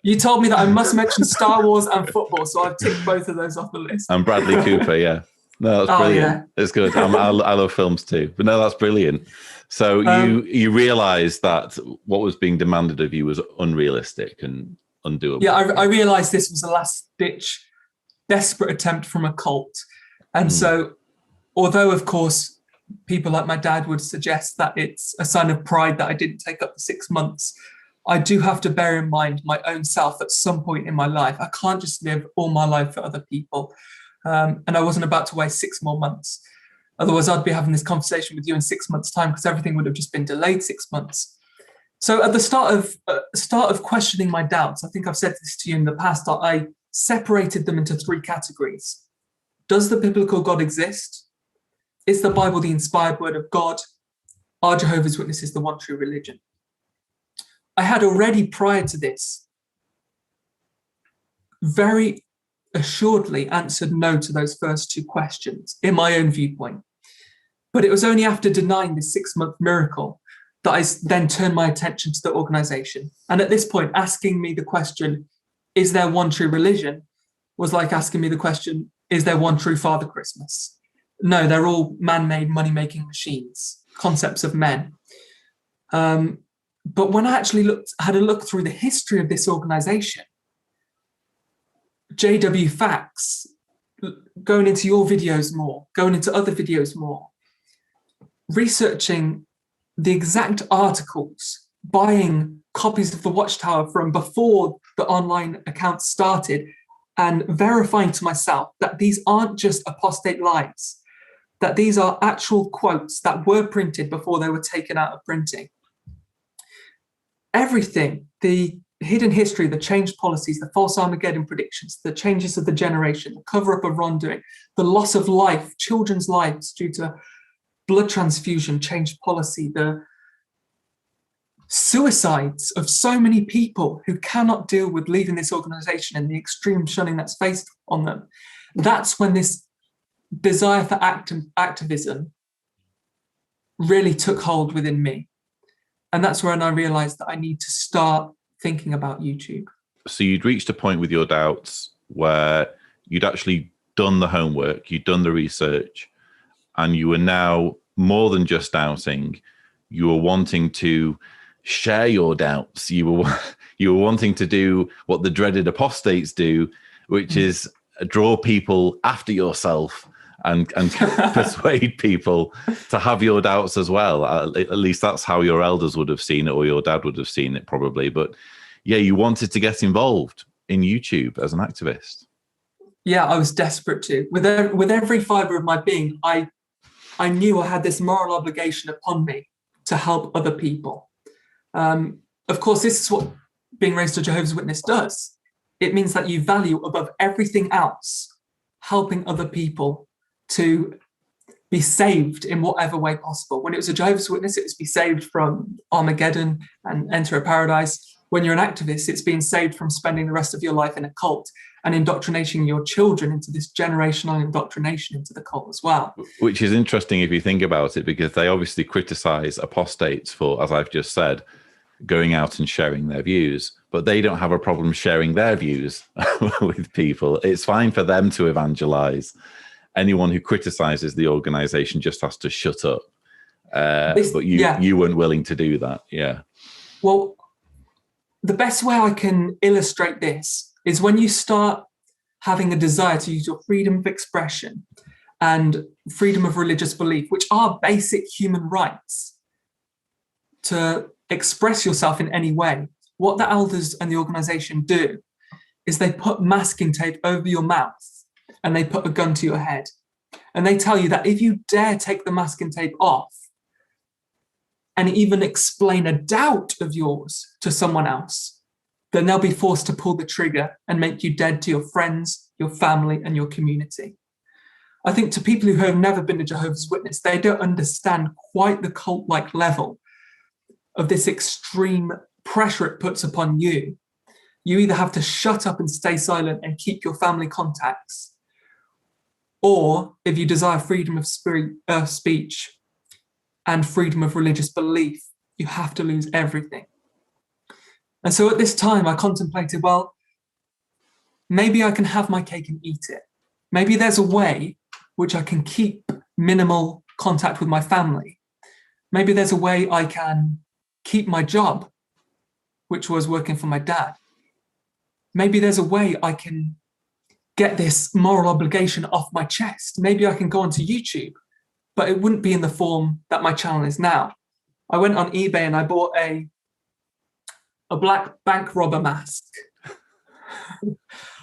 You told me that I must mention Star Wars and football, so I've ticked both of those off the list. And Bradley Cooper, yeah. No, that's brilliant. Yeah. It's good. I love films too. But no, that's brilliant. So you realised that what was being demanded of you was unrealistic and undoable. Yeah, I realised this was a last-ditch, desperate attempt from a cult. And so, although, of course, people like my dad would suggest that it's a sign of pride that I didn't take up the 6 months, I do have to bear in mind my own self at some point in my life. I can't just live all my life for other people. And I wasn't about to wait 6 more months. Otherwise, I'd be having this conversation with you in 6 months' time because everything would have just been delayed 6 months. So at the start of questioning my doubts, I think I've said this to you in the past, I separated them into 3 categories. Does the biblical God exist? Is the Bible the inspired word of God? Are Jehovah's Witnesses the one true religion? I had already, prior to this, very assuredly answered no to those first 2 questions in my own viewpoint. But it was only after denying this 6-month miracle that I then turned my attention to the organization. And at this point, asking me the question, is there one true religion, was like asking me the question, is there one true Father Christmas? No, they're all man-made money-making machines, concepts of men. But when I actually had a look through the history of this organization, JW Facts, going into your videos more, going into other videos more, researching the exact articles, buying copies of the Watchtower from before the online account started, and verifying to myself that these aren't just apostate lies, that these are actual quotes that were printed before they were taken out of printing. Everything, the hidden history, the changed policies, the false Armageddon predictions, the changes of the generation, the cover-up of wrongdoing, the loss of life, children's lives due to blood transfusion changed policy, the suicides of so many people who cannot deal with leaving this organization and the extreme shunning that's faced on them. That's when this desire for activism really took hold within me. And that's when I realized that I need to start thinking about YouTube. So you'd reached a point with your doubts where you'd actually done the homework, you'd done the research, and you were now more than just doubting. You were wanting to share your doubts. You were wanting to do what the dreaded apostates do, which is draw people after yourself and persuade people to have your doubts as well. At least that's how your elders would have seen it, or your dad would have seen it probably. But yeah, you wanted to get involved in YouTube as an activist. Yeah, I was desperate to. With every fiber of my being, I knew I had this moral obligation upon me to help other people. Of course, this is what being raised a Jehovah's Witness does. It means that you value above everything else helping other people to be saved in whatever way possible. When it was a Jehovah's Witness, it was be saved from Armageddon and enter a paradise. When you're an activist, it's being saved from spending the rest of your life in a cult and indoctrinating your children into this generational indoctrination into the cult as well. Which is interesting if you think about it, because they obviously criticize apostates for, as I've just said, going out and sharing their views, but they don't have a problem sharing their views with people. It's fine for them to evangelize. Anyone who criticizes the organization just has to shut up. But you weren't willing to do that. Yeah. Well, the best way I can illustrate this is when you start having a desire to use your freedom of expression and freedom of religious belief, which are basic human rights, to express yourself in any way. What the elders and the organization do is they put masking tape over your mouth and they put a gun to your head. And they tell you that if you dare take the masking tape off and even explain a doubt of yours to someone else, then they'll be forced to pull the trigger and make you dead to your friends, your family, and your community. I think to people who have never been a Jehovah's Witness, they don't understand quite the cult-like level of this extreme pressure it puts upon you. You either have to shut up and stay silent and keep your family contacts, or if you desire freedom of speech and freedom of religious belief, you have to lose everything. And so at this time, I contemplated, well, maybe I can have my cake and eat it. Maybe there's a way which I can keep minimal contact with my family. Maybe there's a way I can keep my job, which was working for my dad. Maybe there's a way I can get this moral obligation off my chest. Maybe I can go onto YouTube, but it wouldn't be in the form that my channel is now. I went on eBay and I bought a black bank robber mask.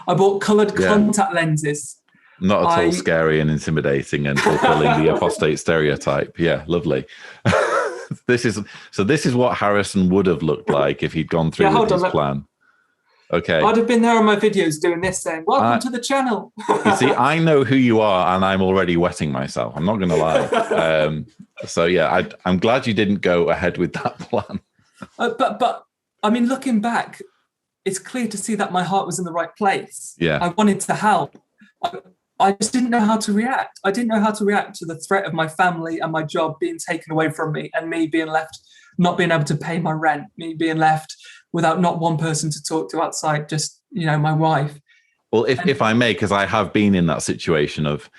I bought coloured contact lenses. Not at all scary and intimidating and fulfilling the apostate stereotype. Yeah, lovely. This is what Harrison would have looked like if he'd gone through with his plan. Okay. I'd have been there on my videos doing this, saying, welcome to the channel. You see, I know who you are and I'm already wetting myself. I'm not going to lie. So yeah, I'm glad you didn't go ahead with that plan. But I mean, looking back, it's clear to see that my heart was in the right place. Yeah. I wanted to help. I just didn't know how to react. I didn't know how to react to the threat of my family and my job being taken away from me, and me being left not being able to pay my rent, me being left without not one person to talk to outside, just, my wife. Well, if I may, because I have been in that situation of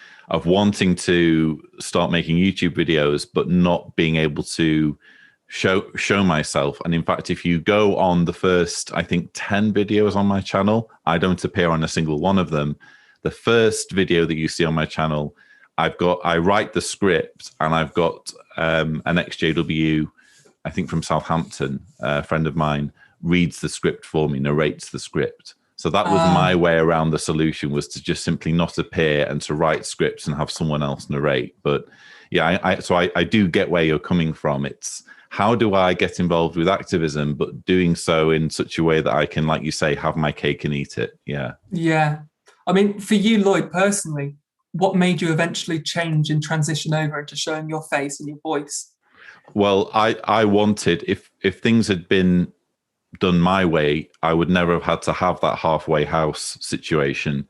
wanting to start making YouTube videos, but not being able to show myself. And in fact, if you go on the first, I think 10 videos on my channel, I don't appear on a single one of them. The first video that you see on my channel, I write the script, and I've got an ex-JW, I think from Southampton, a friend of mine, reads the script for me, narrates the script. So that was my way around the solution, was to just simply not appear and to write scripts and have someone else narrate. But yeah, so I do get where you're coming from. It's how do I get involved with activism, but doing so in such a way that I can, like you say, have my cake and eat it. Yeah. Yeah. I mean, for you, Lloyd, personally, what made you eventually change and transition over into showing your face and your voice? Well, I wanted, if things had been done my way, I would never have had to have that halfway house situation.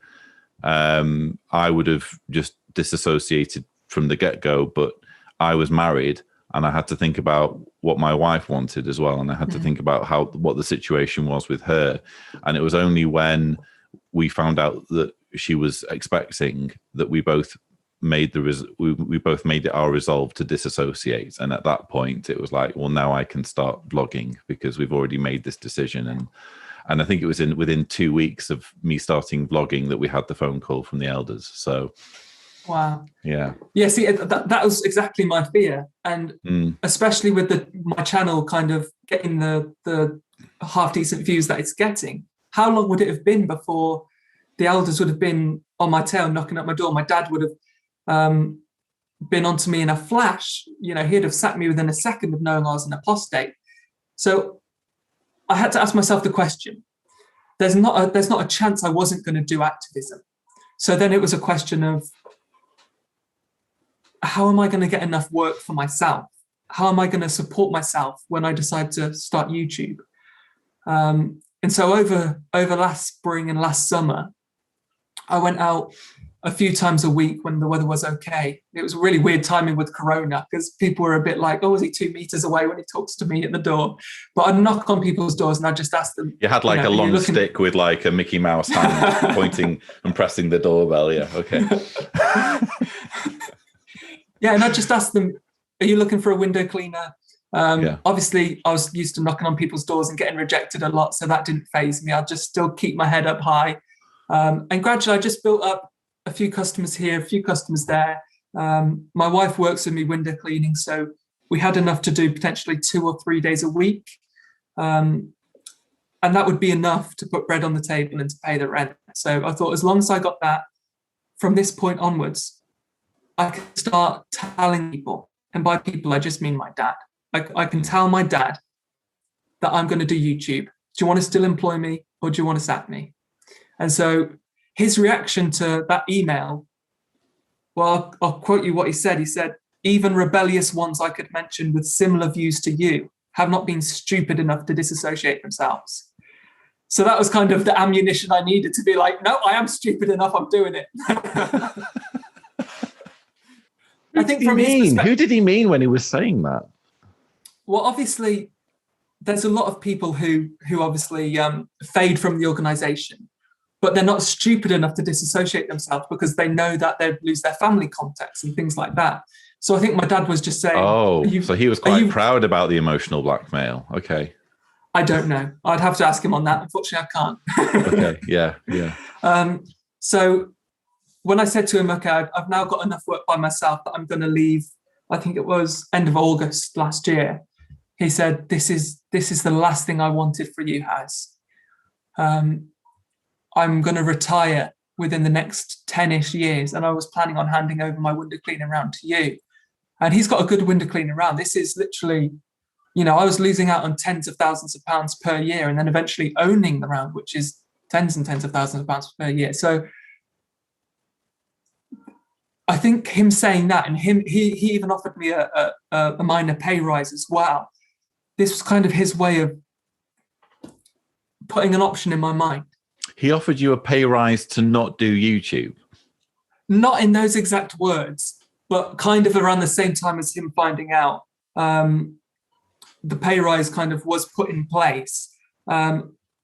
I would have just disassociated from the get-go, but I was married and I had to think about what my wife wanted as well, and I had to think about what the situation was with her. And it was only when we found out that she was expecting that we both made we both made it our resolve to disassociate. And at that point it was like, well, now I can start vlogging because we've already made this decision. And I think it was within 2 weeks of me starting vlogging that we had the phone call from the elders. So wow. Yeah. See, that was exactly my fear. And especially with my channel kind of getting the half decent views that it's getting, how long would it have been before the elders would have been on my tail, knocking at my door? My dad would have been onto me in a flash. You know, he'd have sacked me within a second of knowing I was an apostate. So I had to ask myself the question, there's not a chance I wasn't going to do activism. So then it was a question of, how am I going to get enough work for myself? How am I going to support myself when I decide to start YouTube? And so over last spring and last summer, I went out a few times a week when the weather was okay. It was really weird timing with Corona because people were a bit like, oh, is he 2 meters away when he talks to me at the door? But I'd knock on people's doors and I'd just ask them. You had like a long stick with like a Mickey Mouse hand pointing and pressing the doorbell. Yeah, okay. Yeah, and I just asked them, are you looking for a window cleaner? Obviously, I was used to knocking on people's doors and getting rejected a lot, so that didn't faze me. I'd just still keep my head up high. And gradually, I just built up a few customers here, a few customers there. My wife works with me window cleaning, so we had enough to do potentially 2 or 3 days a week. And that would be enough to put bread on the table and to pay the rent. So I thought, as long as I got that, from this point onwards, I can start telling people, and by people, I just mean my dad. I can tell my dad that I'm going to do YouTube. Do you want to still employ me or do you want to sack me? And so his reaction to that email, well, I'll quote you what he said. He said, even rebellious ones I could mention with similar views to you have not been stupid enough to disassociate themselves. So that was kind of the ammunition I needed to be like, no, I am stupid enough. I'm doing it. I think who did he mean when he was saying that? Well, obviously, there's a lot of people who obviously fade from the organization, but they're not stupid enough to disassociate themselves because they know that they'd lose their family contacts and things like that. So I think my dad was just saying... Oh, so he was quite proud about the emotional blackmail. Okay. I don't know. I'd have to ask him on that. Unfortunately, I can't. Okay, yeah. So when I said to him, okay, I've now got enough work by myself that I'm going to leave, I think it was end of August last year, he said, this is the last thing I wanted for you, Harris. I'm going to retire within the next 10-ish years, and I was planning on handing over my window cleaning round to you. And he's got a good window cleaning round. This is literally, you know, I was losing out on tens of thousands of pounds per year and then eventually owning the round, which is tens and tens of thousands of pounds per year. So I think him saying that, and he even offered me a minor pay rise as well. This was kind of his way of putting an option in my mind. He offered you a pay rise to not do YouTube? Not in those exact words, but kind of around the same time as him finding out. The pay rise kind of was put in place,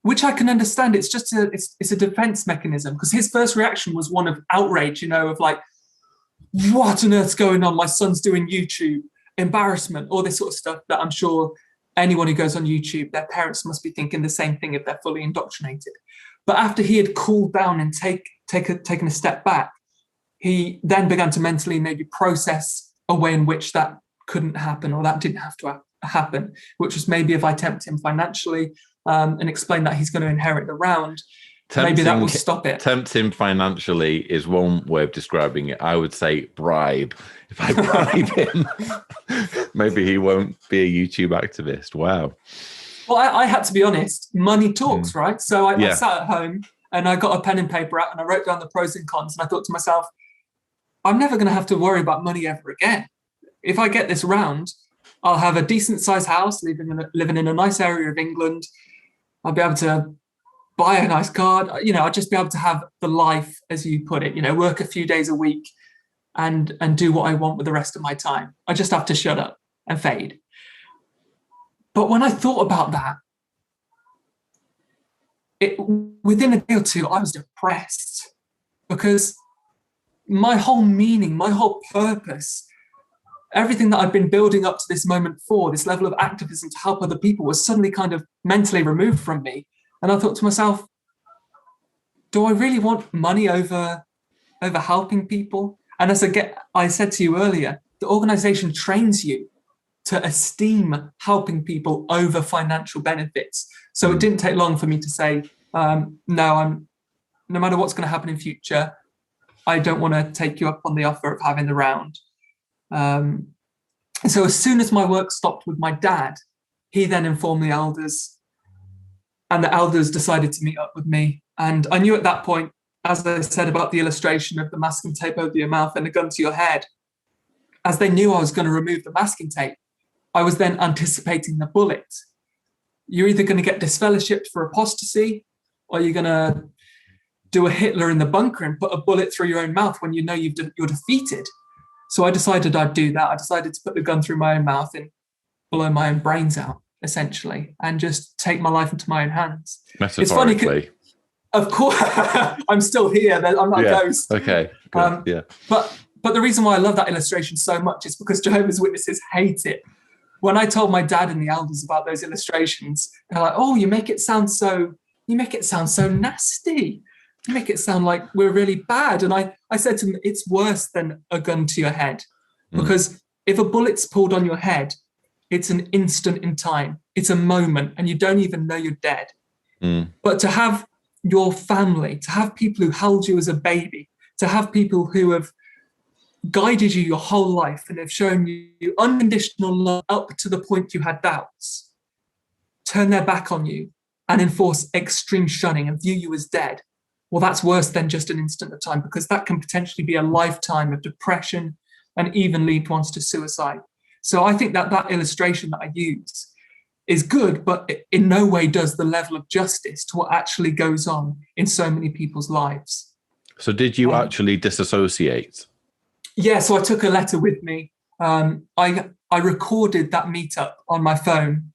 which I can understand. It's just it's a defense mechanism, because his first reaction was one of outrage, you know, of like, what on earth's going on? My son's doing YouTube, embarrassment, all this sort of stuff that I'm sure anyone who goes on YouTube, their parents must be thinking the same thing if they're fully indoctrinated. But after he had cooled down and taken a step back, he then began to mentally maybe process a way in which that couldn't happen, or that didn't have to happen, which was maybe if I tempt him financially and explain that he's going to inherit the round, maybe that will stop it. Tempt him financially is one way of describing it. I would say bribe. If I bribe him, maybe he won't be a YouTube activist. Wow. Well, I had to be honest. Money talks, right? So I sat at home and I got a pen and paper out and I wrote down the pros and cons. And I thought to myself, I'm never going to have to worry about money ever again. If I get this round, I'll have a decent sized house, living in a nice area of England. I'll be able to buy a nice car. I'll just be able to have the life, as you put it, work a few days a week and do what I want with the rest of my time. I just have to shut up and fade. But when I thought about that, within a day or two, I was depressed, because my whole meaning, my whole purpose, everything that I've been building up to this moment for, this level of activism to help other people, was suddenly kind of mentally removed from me. And I thought to myself, do I really want money over helping people? And as I said to you earlier, the organization trains you to esteem helping people over financial benefits. So it didn't take long for me to say, no matter what's going to happen in future, I don't want to take you up on the offer of having the round. So as soon as my work stopped with my dad, he then informed the elders, and the elders decided to meet up with me. And I knew at that point, as I said about the illustration of the masking tape over your mouth and a gun to your head, as they knew I was going to remove the masking tape, I was then anticipating the bullet. You're either going to get disfellowshipped for apostasy, or you're going to do a Hitler in the bunker and put a bullet through your own mouth when you know you're defeated. So I decided I'd do that. I decided to put the gun through my own mouth and blow my own brains out, essentially, and just take my life into my own hands. Metaphorically. It's funny, of course, I'm still here. I'm not a ghost. Okay. Good. But the reason why I love that illustration so much is because Jehovah's Witnesses hate it. When I told my dad and the elders about those illustrations, they're like, "Oh, you make it sound so nasty. You make it sound like we're really bad." And I said to them, it's worse than a gun to your head, because if a bullet's pulled on your head, it's an instant in time. It's a moment, and you don't even know you're dead. But to have your family, to have people who held you as a baby, to have people who have guided you your whole life and have shown you unconditional love up to the point you had doubts, turn their back on you and enforce extreme shunning and view you as dead, well, that's worse than just an instant of time, because that can potentially be a lifetime of depression and even lead once to suicide. So I think that illustration that I use is good, but it in no way does the level of justice to what actually goes on in so many people's lives. So did you actually disassociate? Yeah, so I took a letter with me. I recorded that meetup on my phone,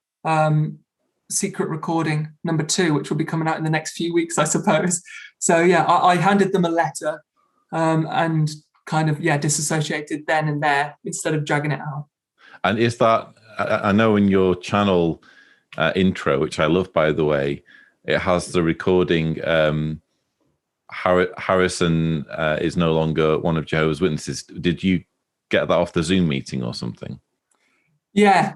secret recording number 2, which will be coming out in the next few weeks, I suppose. So yeah, I handed them a letter and kind of, disassociated then and there instead of dragging it out. And is that, I know in your channel intro, which I love, by the way, it has the recording, Harrison is no longer one of Jehovah's Witnesses. Did you get that off the Zoom meeting or something? Yeah.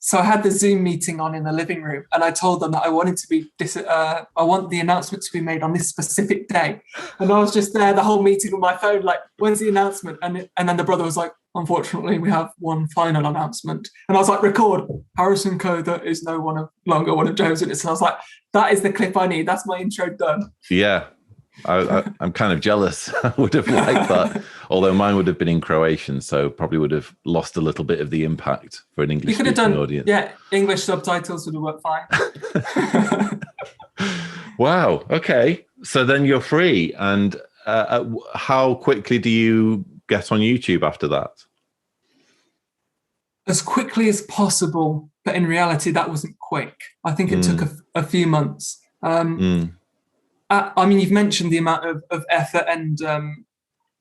So I had the Zoom meeting on in the living room, and I told them that I wanted to be, I want the announcement to be made on this specific day. And I was just there the whole meeting with my phone, like, when's the announcement? And then the brother was like, unfortunately, we have one final announcement. And I was like, record, Harrison Cother is no longer one of Jehovah's Witnesses. And I was like, that is the clip I need. That's my intro done. Yeah. I'm kind of jealous. I would have liked that, although mine would have been in Croatian, so probably would have lost a little bit of the impact for an English speaking audience. Yeah, English subtitles would have worked fine. Wow. Okay. So then you're free. And how quickly do you get on YouTube after that? As quickly as possible, but in reality, that wasn't quick. I think it took a few months. I mean, you've mentioned the amount of effort and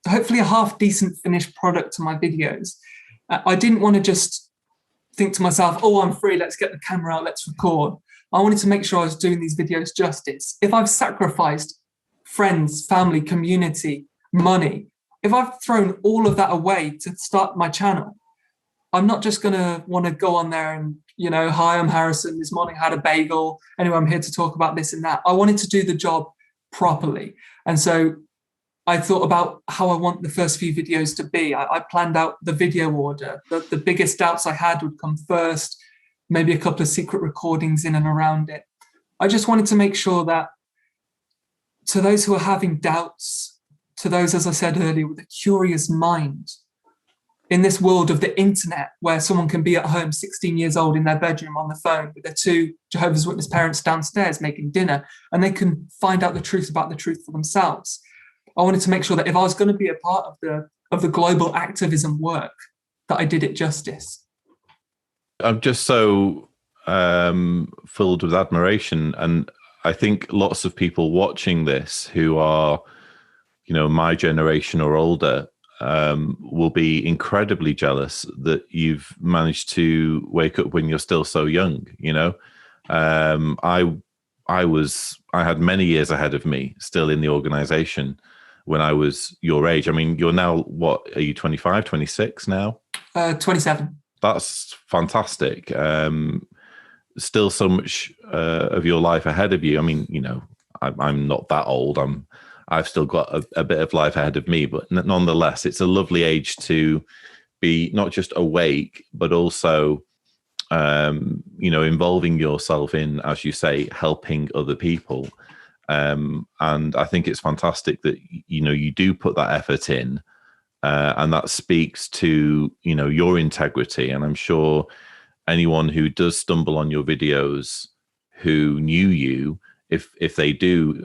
hopefully a half-decent finished product to my videos. I didn't want to just think to myself, oh, I'm free, let's get the camera out, let's record. I wanted to make sure I was doing these videos justice. If I've sacrificed friends, family, community, money, if I've thrown all of that away to start my channel, I'm not just going to want to go on there and, hi, I'm Harrison, this morning I had a bagel, anyway, I'm here to talk about this and that. I wanted to do the job properly. And so I thought about how I want the first few videos to be. I planned out the video order. The biggest doubts I had would come first, maybe a couple of secret recordings in and around it. I just wanted to make sure that to those who are having doubts, to those, as I said earlier, with a curious mind, in this world of the internet, where someone can be at home 16 years old in their bedroom on the phone with their two Jehovah's Witness parents downstairs making dinner, and they can find out the truth about the truth for themselves. I wanted to make sure that if I was going to be a part of the global activism work, that I did it justice. I'm just so filled with admiration, and I think lots of people watching this who are, my generation or older, will be incredibly jealous that you've managed to wake up when you're still so young. I had many years ahead of me still in the organization when I was your age. I mean, you're now, what, are you 25, 26 now? 27. That's fantastic. Still so much of your life ahead of you. I mean, I'm not that old. I've still got a bit of life ahead of me, but nonetheless, it's a lovely age to be not just awake, but also, involving yourself in, as you say, helping other people. And I think it's fantastic that, you do put that effort in, and that speaks to, your integrity. And I'm sure anyone who does stumble on your videos who knew you, if they do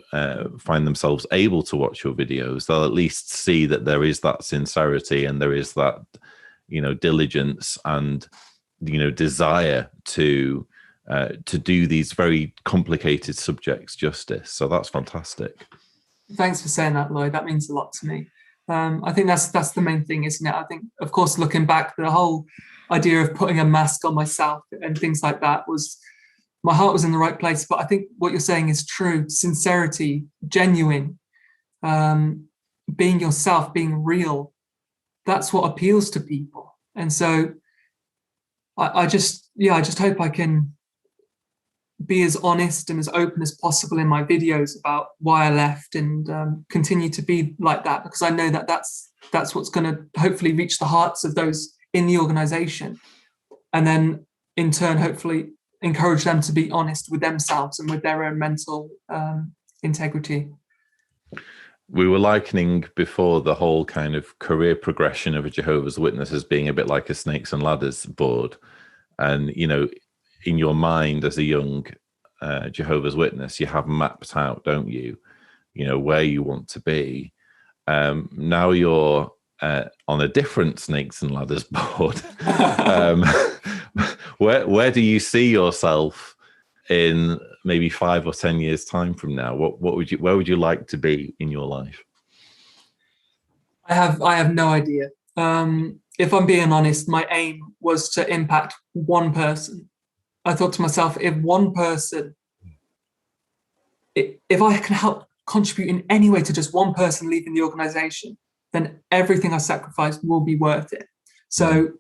find themselves able to watch your videos, they'll at least see that there is that sincerity and there is that, diligence and, desire to do these very complicated subjects justice. So that's fantastic. Thanks for saying that, Lloyd. That means a lot to me. I think that's the main thing, isn't it? I think, of course, looking back, the whole idea of putting a mask on myself and things like that my heart was in the right place. But I think what you're saying is true. Sincerity, genuine, being yourself, being real, that's what appeals to people. And so I just hope I can be as honest and as open as possible in my videos about why I left, and continue to be like that, because I know that that's what's going to hopefully reach the hearts of those in the organization, and then in turn hopefully encourage them to be honest with themselves and with their own mental integrity. We were likening before the whole kind of career progression of a Jehovah's Witness as being a bit like a snakes and ladders board. And, in your mind as a young Jehovah's Witness, you have mapped out, don't you, where you want to be. Now you're on a different snakes and ladders board. Where do you see yourself in maybe 5 or 10 years time from now? Where would you like to be in your life? I have no idea. If I'm being honest, my aim was to impact one person. I thought to myself, if one person, if I can help contribute in any way to just one person leaving the organization, then everything I sacrificed will be worth it. So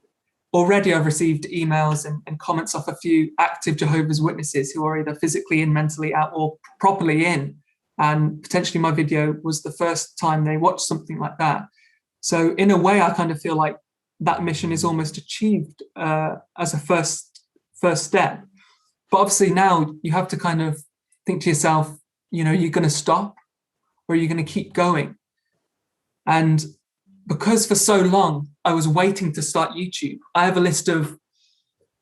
already I've received emails and comments off a few active Jehovah's Witnesses who are either physically in, mentally out, or properly in. And potentially my video was the first time they watched something like that. So in a way, I kind of feel like that mission is almost achieved as a first step. But obviously now you have to kind of think to yourself, you're going to stop, or you're going to keep going. And because for so long I was waiting to start YouTube, I have a list of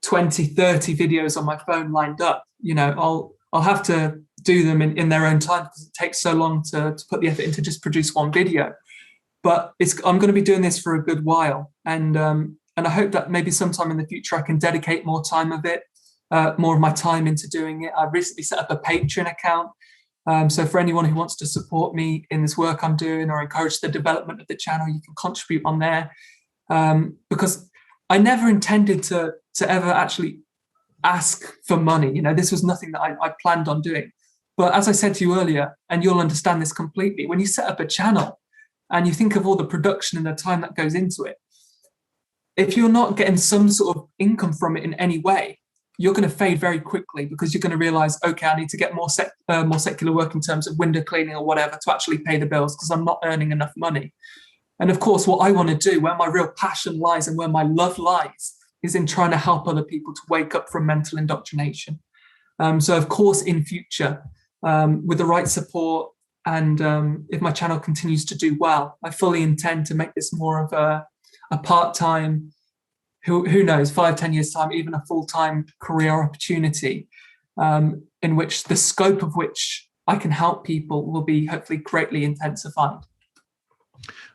20, 30 videos on my phone lined up. I'll have to do them in their own time, because it takes so long to put the effort in to just produce one video. But I'm going to be doing this for a good while. And I hope that maybe sometime in the future I can dedicate more time of it, more of my time into doing it. I've recently set up a Patreon account. So for anyone who wants to support me in this work I'm doing, or encourage the development of the channel, you can contribute on there. Because I never intended to ever actually ask for money. This was nothing that I planned on doing. But as I said to you earlier, and you'll understand this completely, when you set up a channel and you think of all the production and the time that goes into it, if you're not getting some sort of income from it in any way, you're going to fade very quickly, because you're going to realize, okay, I need to get more secular work in terms of window cleaning or whatever to actually pay the bills, because I'm not earning enough money. And of course, what I want to do, where my real passion lies and where my love lies, is in trying to help other people to wake up from mental indoctrination. So of course, in future, with the right support, And if my channel continues to do well, I fully intend to make this more of a part-time, who knows, 5-10 years time, even a full-time career opportunity, in which the scope of which I can help people will be hopefully greatly intensified.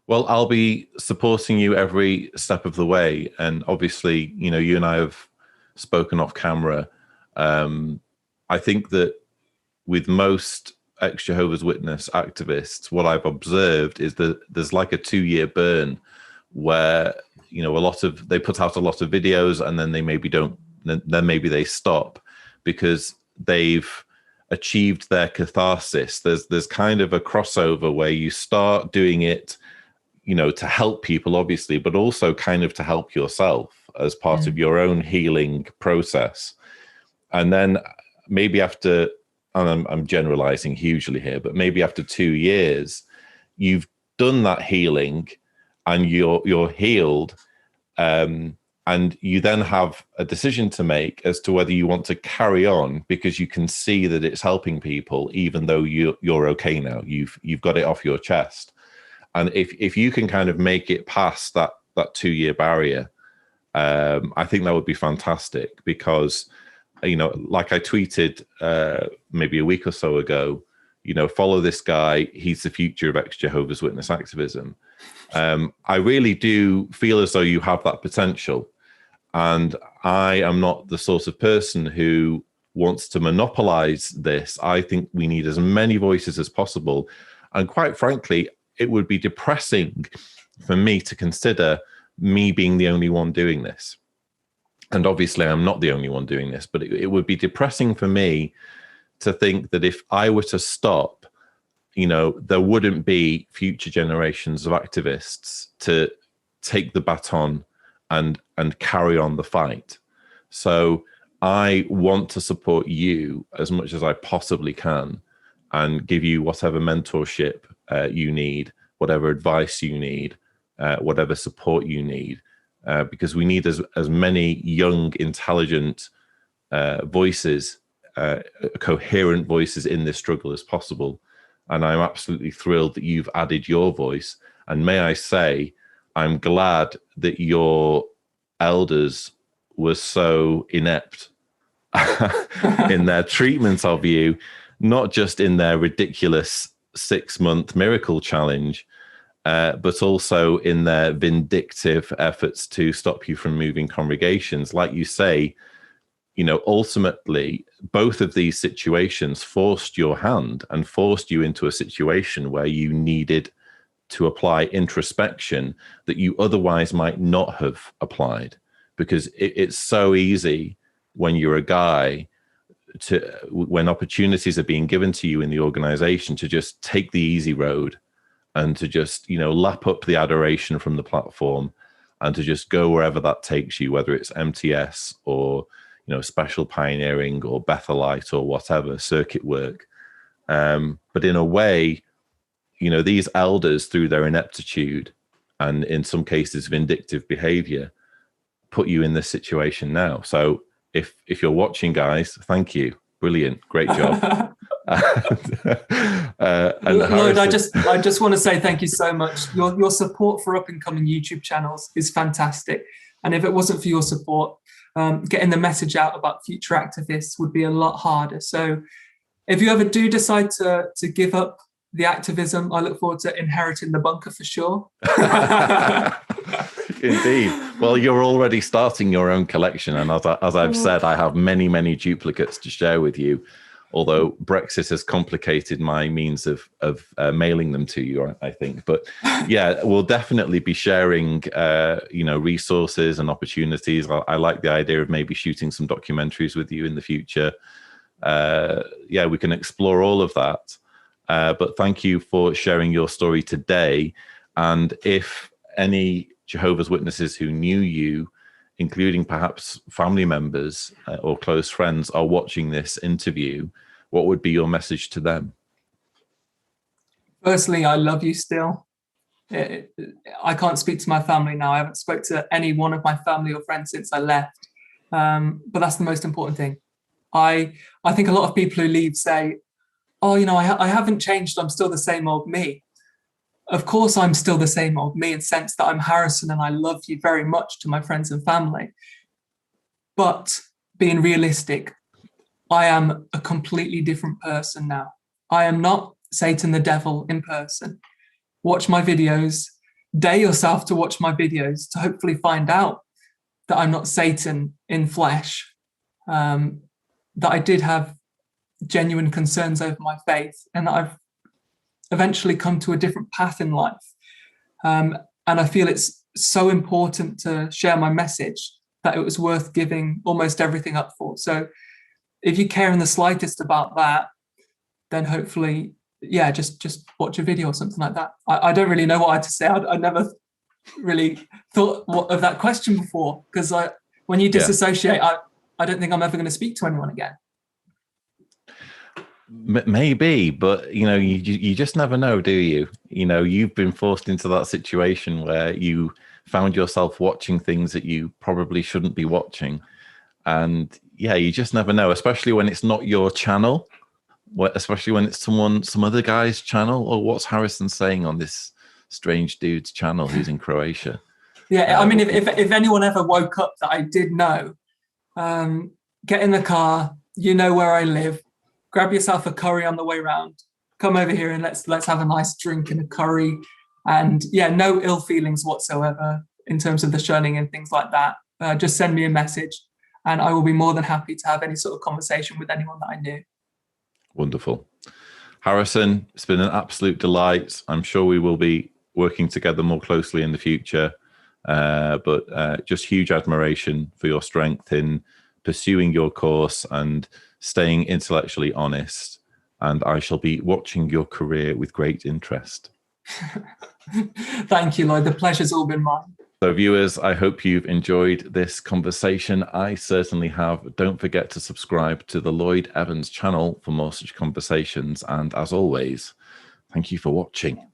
Well, I'll be supporting you every step of the way. And obviously, you and I have spoken off camera. I think that with most ex-Jehovah's Witness activists, what I've observed is that there's like a 2-year burn where, they put out a lot of videos and then they maybe don't, then maybe they stop because they've achieved their catharsis. There's kind of a crossover where you start doing it, to help people, obviously, but also kind of to help yourself as part of your own healing process. And then maybe after, and I'm generalizing hugely here, but maybe after 2 years, you've done that healing and you're healed. And you then have a decision to make as to whether you want to carry on because you can see that it's helping people, even though you're okay now. You've got it off your chest. And if you can kind of make it past that 2-year barrier, I think that would be fantastic because, like I tweeted maybe a week or so ago, follow this guy. He's the future of ex-Jehovah's Witness activism. I really do feel as though you have that potential. And I am not the sort of person who wants to monopolize this. I think we need as many voices as possible. And quite frankly, it would be depressing for me to consider me being the only one doing this. And obviously I'm not the only one doing this, but it would be depressing for me to think that if I were to stop, there wouldn't be future generations of activists to take the baton and carry on the fight. So I want to support you as much as I possibly can and give you whatever mentorship you need, whatever advice you need, whatever support you need, because we need as many young, intelligent voices, coherent voices in this struggle as possible. And I'm absolutely thrilled that you've added your voice. And may I say, I'm glad that your elders were so inept in their treatment of you, not just in their ridiculous 6-month miracle challenge, but also in their vindictive efforts to stop you from moving congregations. Like you say, ultimately, both of these situations forced your hand and forced you into a situation where you needed to apply introspection that you otherwise might not have applied, because it's so easy when you're a guy when opportunities are being given to you in the organization to just take the easy road and to just, lap up the adoration from the platform and to just go wherever that takes you, whether it's MTS or, special pioneering or Bethelite or whatever, circuit work. But in a way, these elders, through their ineptitude and in some cases vindictive behavior, put you in this situation now. So if you're watching, guys, thank you. Brilliant. Great job. Lloyd, I just want to say thank you so much. Your support for up and coming YouTube channels is fantastic. And if it wasn't for your support, getting the message out about future activists would be a lot harder. So if you ever do decide to give up the activism, I look forward to inheriting the bunker for sure. Indeed. Well, you're already starting your own collection. And as I've said, I have many, many duplicates to share with you. Although Brexit has complicated my means of mailing them to you, I think. But yeah, we'll definitely be sharing, resources and opportunities. I like the idea of maybe shooting some documentaries with you in the future. We can explore all of that. But thank you for sharing your story today. And if any Jehovah's Witnesses who knew you, including perhaps family members or close friends, are watching this interview, what would be your message to them? Firstly, I love you still. I can't speak to my family now. I haven't spoke to any one of my family or friends since I left. But that's the most important thing. I think a lot of people who leave say, oh, I haven't changed. I'm still the same old me. Of course, I'm still the same old me in the sense that I'm Harrison and I love you very much to my friends and family. But being realistic, I am a completely different person now. I am not Satan the devil in person. Watch my videos, dare yourself to watch my videos to hopefully find out that I'm not Satan in flesh, that I did have genuine concerns over my faith, and that I've eventually come to a different path in life. And I feel it's so important to share my message that it was worth giving almost everything up for. So if you care in the slightest about that, then hopefully, yeah, just watch a video or something like that. I don't really know what I had to say. I never really thought of that question before, because when you disassociate, I don't think I'm ever going to speak to anyone again. Maybe, but you just never know, do you? You've been forced into that situation where you found yourself watching things that you probably shouldn't be watching, and yeah, you just never know, especially when it's not your channel, especially when it's some other guy's channel. Or what's Harrison saying on this strange dude's channel who's in Croatia? Yeah, I mean, if anyone ever woke up that I did know, get in the car, you know where I live, grab yourself a curry on the way round, come over here and let's have a nice drink and a curry. And yeah, no ill feelings whatsoever in terms of the shunning and things like that. Just send me a message and I will be more than happy to have any sort of conversation with anyone that I knew. Wonderful. Harrison, it's been an absolute delight. I'm sure we will be working together more closely in the future. But just huge admiration for your strength in pursuing your course and staying intellectually honest. And I shall be watching your career with great interest. Thank you, Lloyd. The pleasure's all been mine. So viewers, I hope you've enjoyed this conversation. I certainly have. Don't forget to subscribe to the Lloyd Evans channel for more such conversations. And as always, thank you for watching.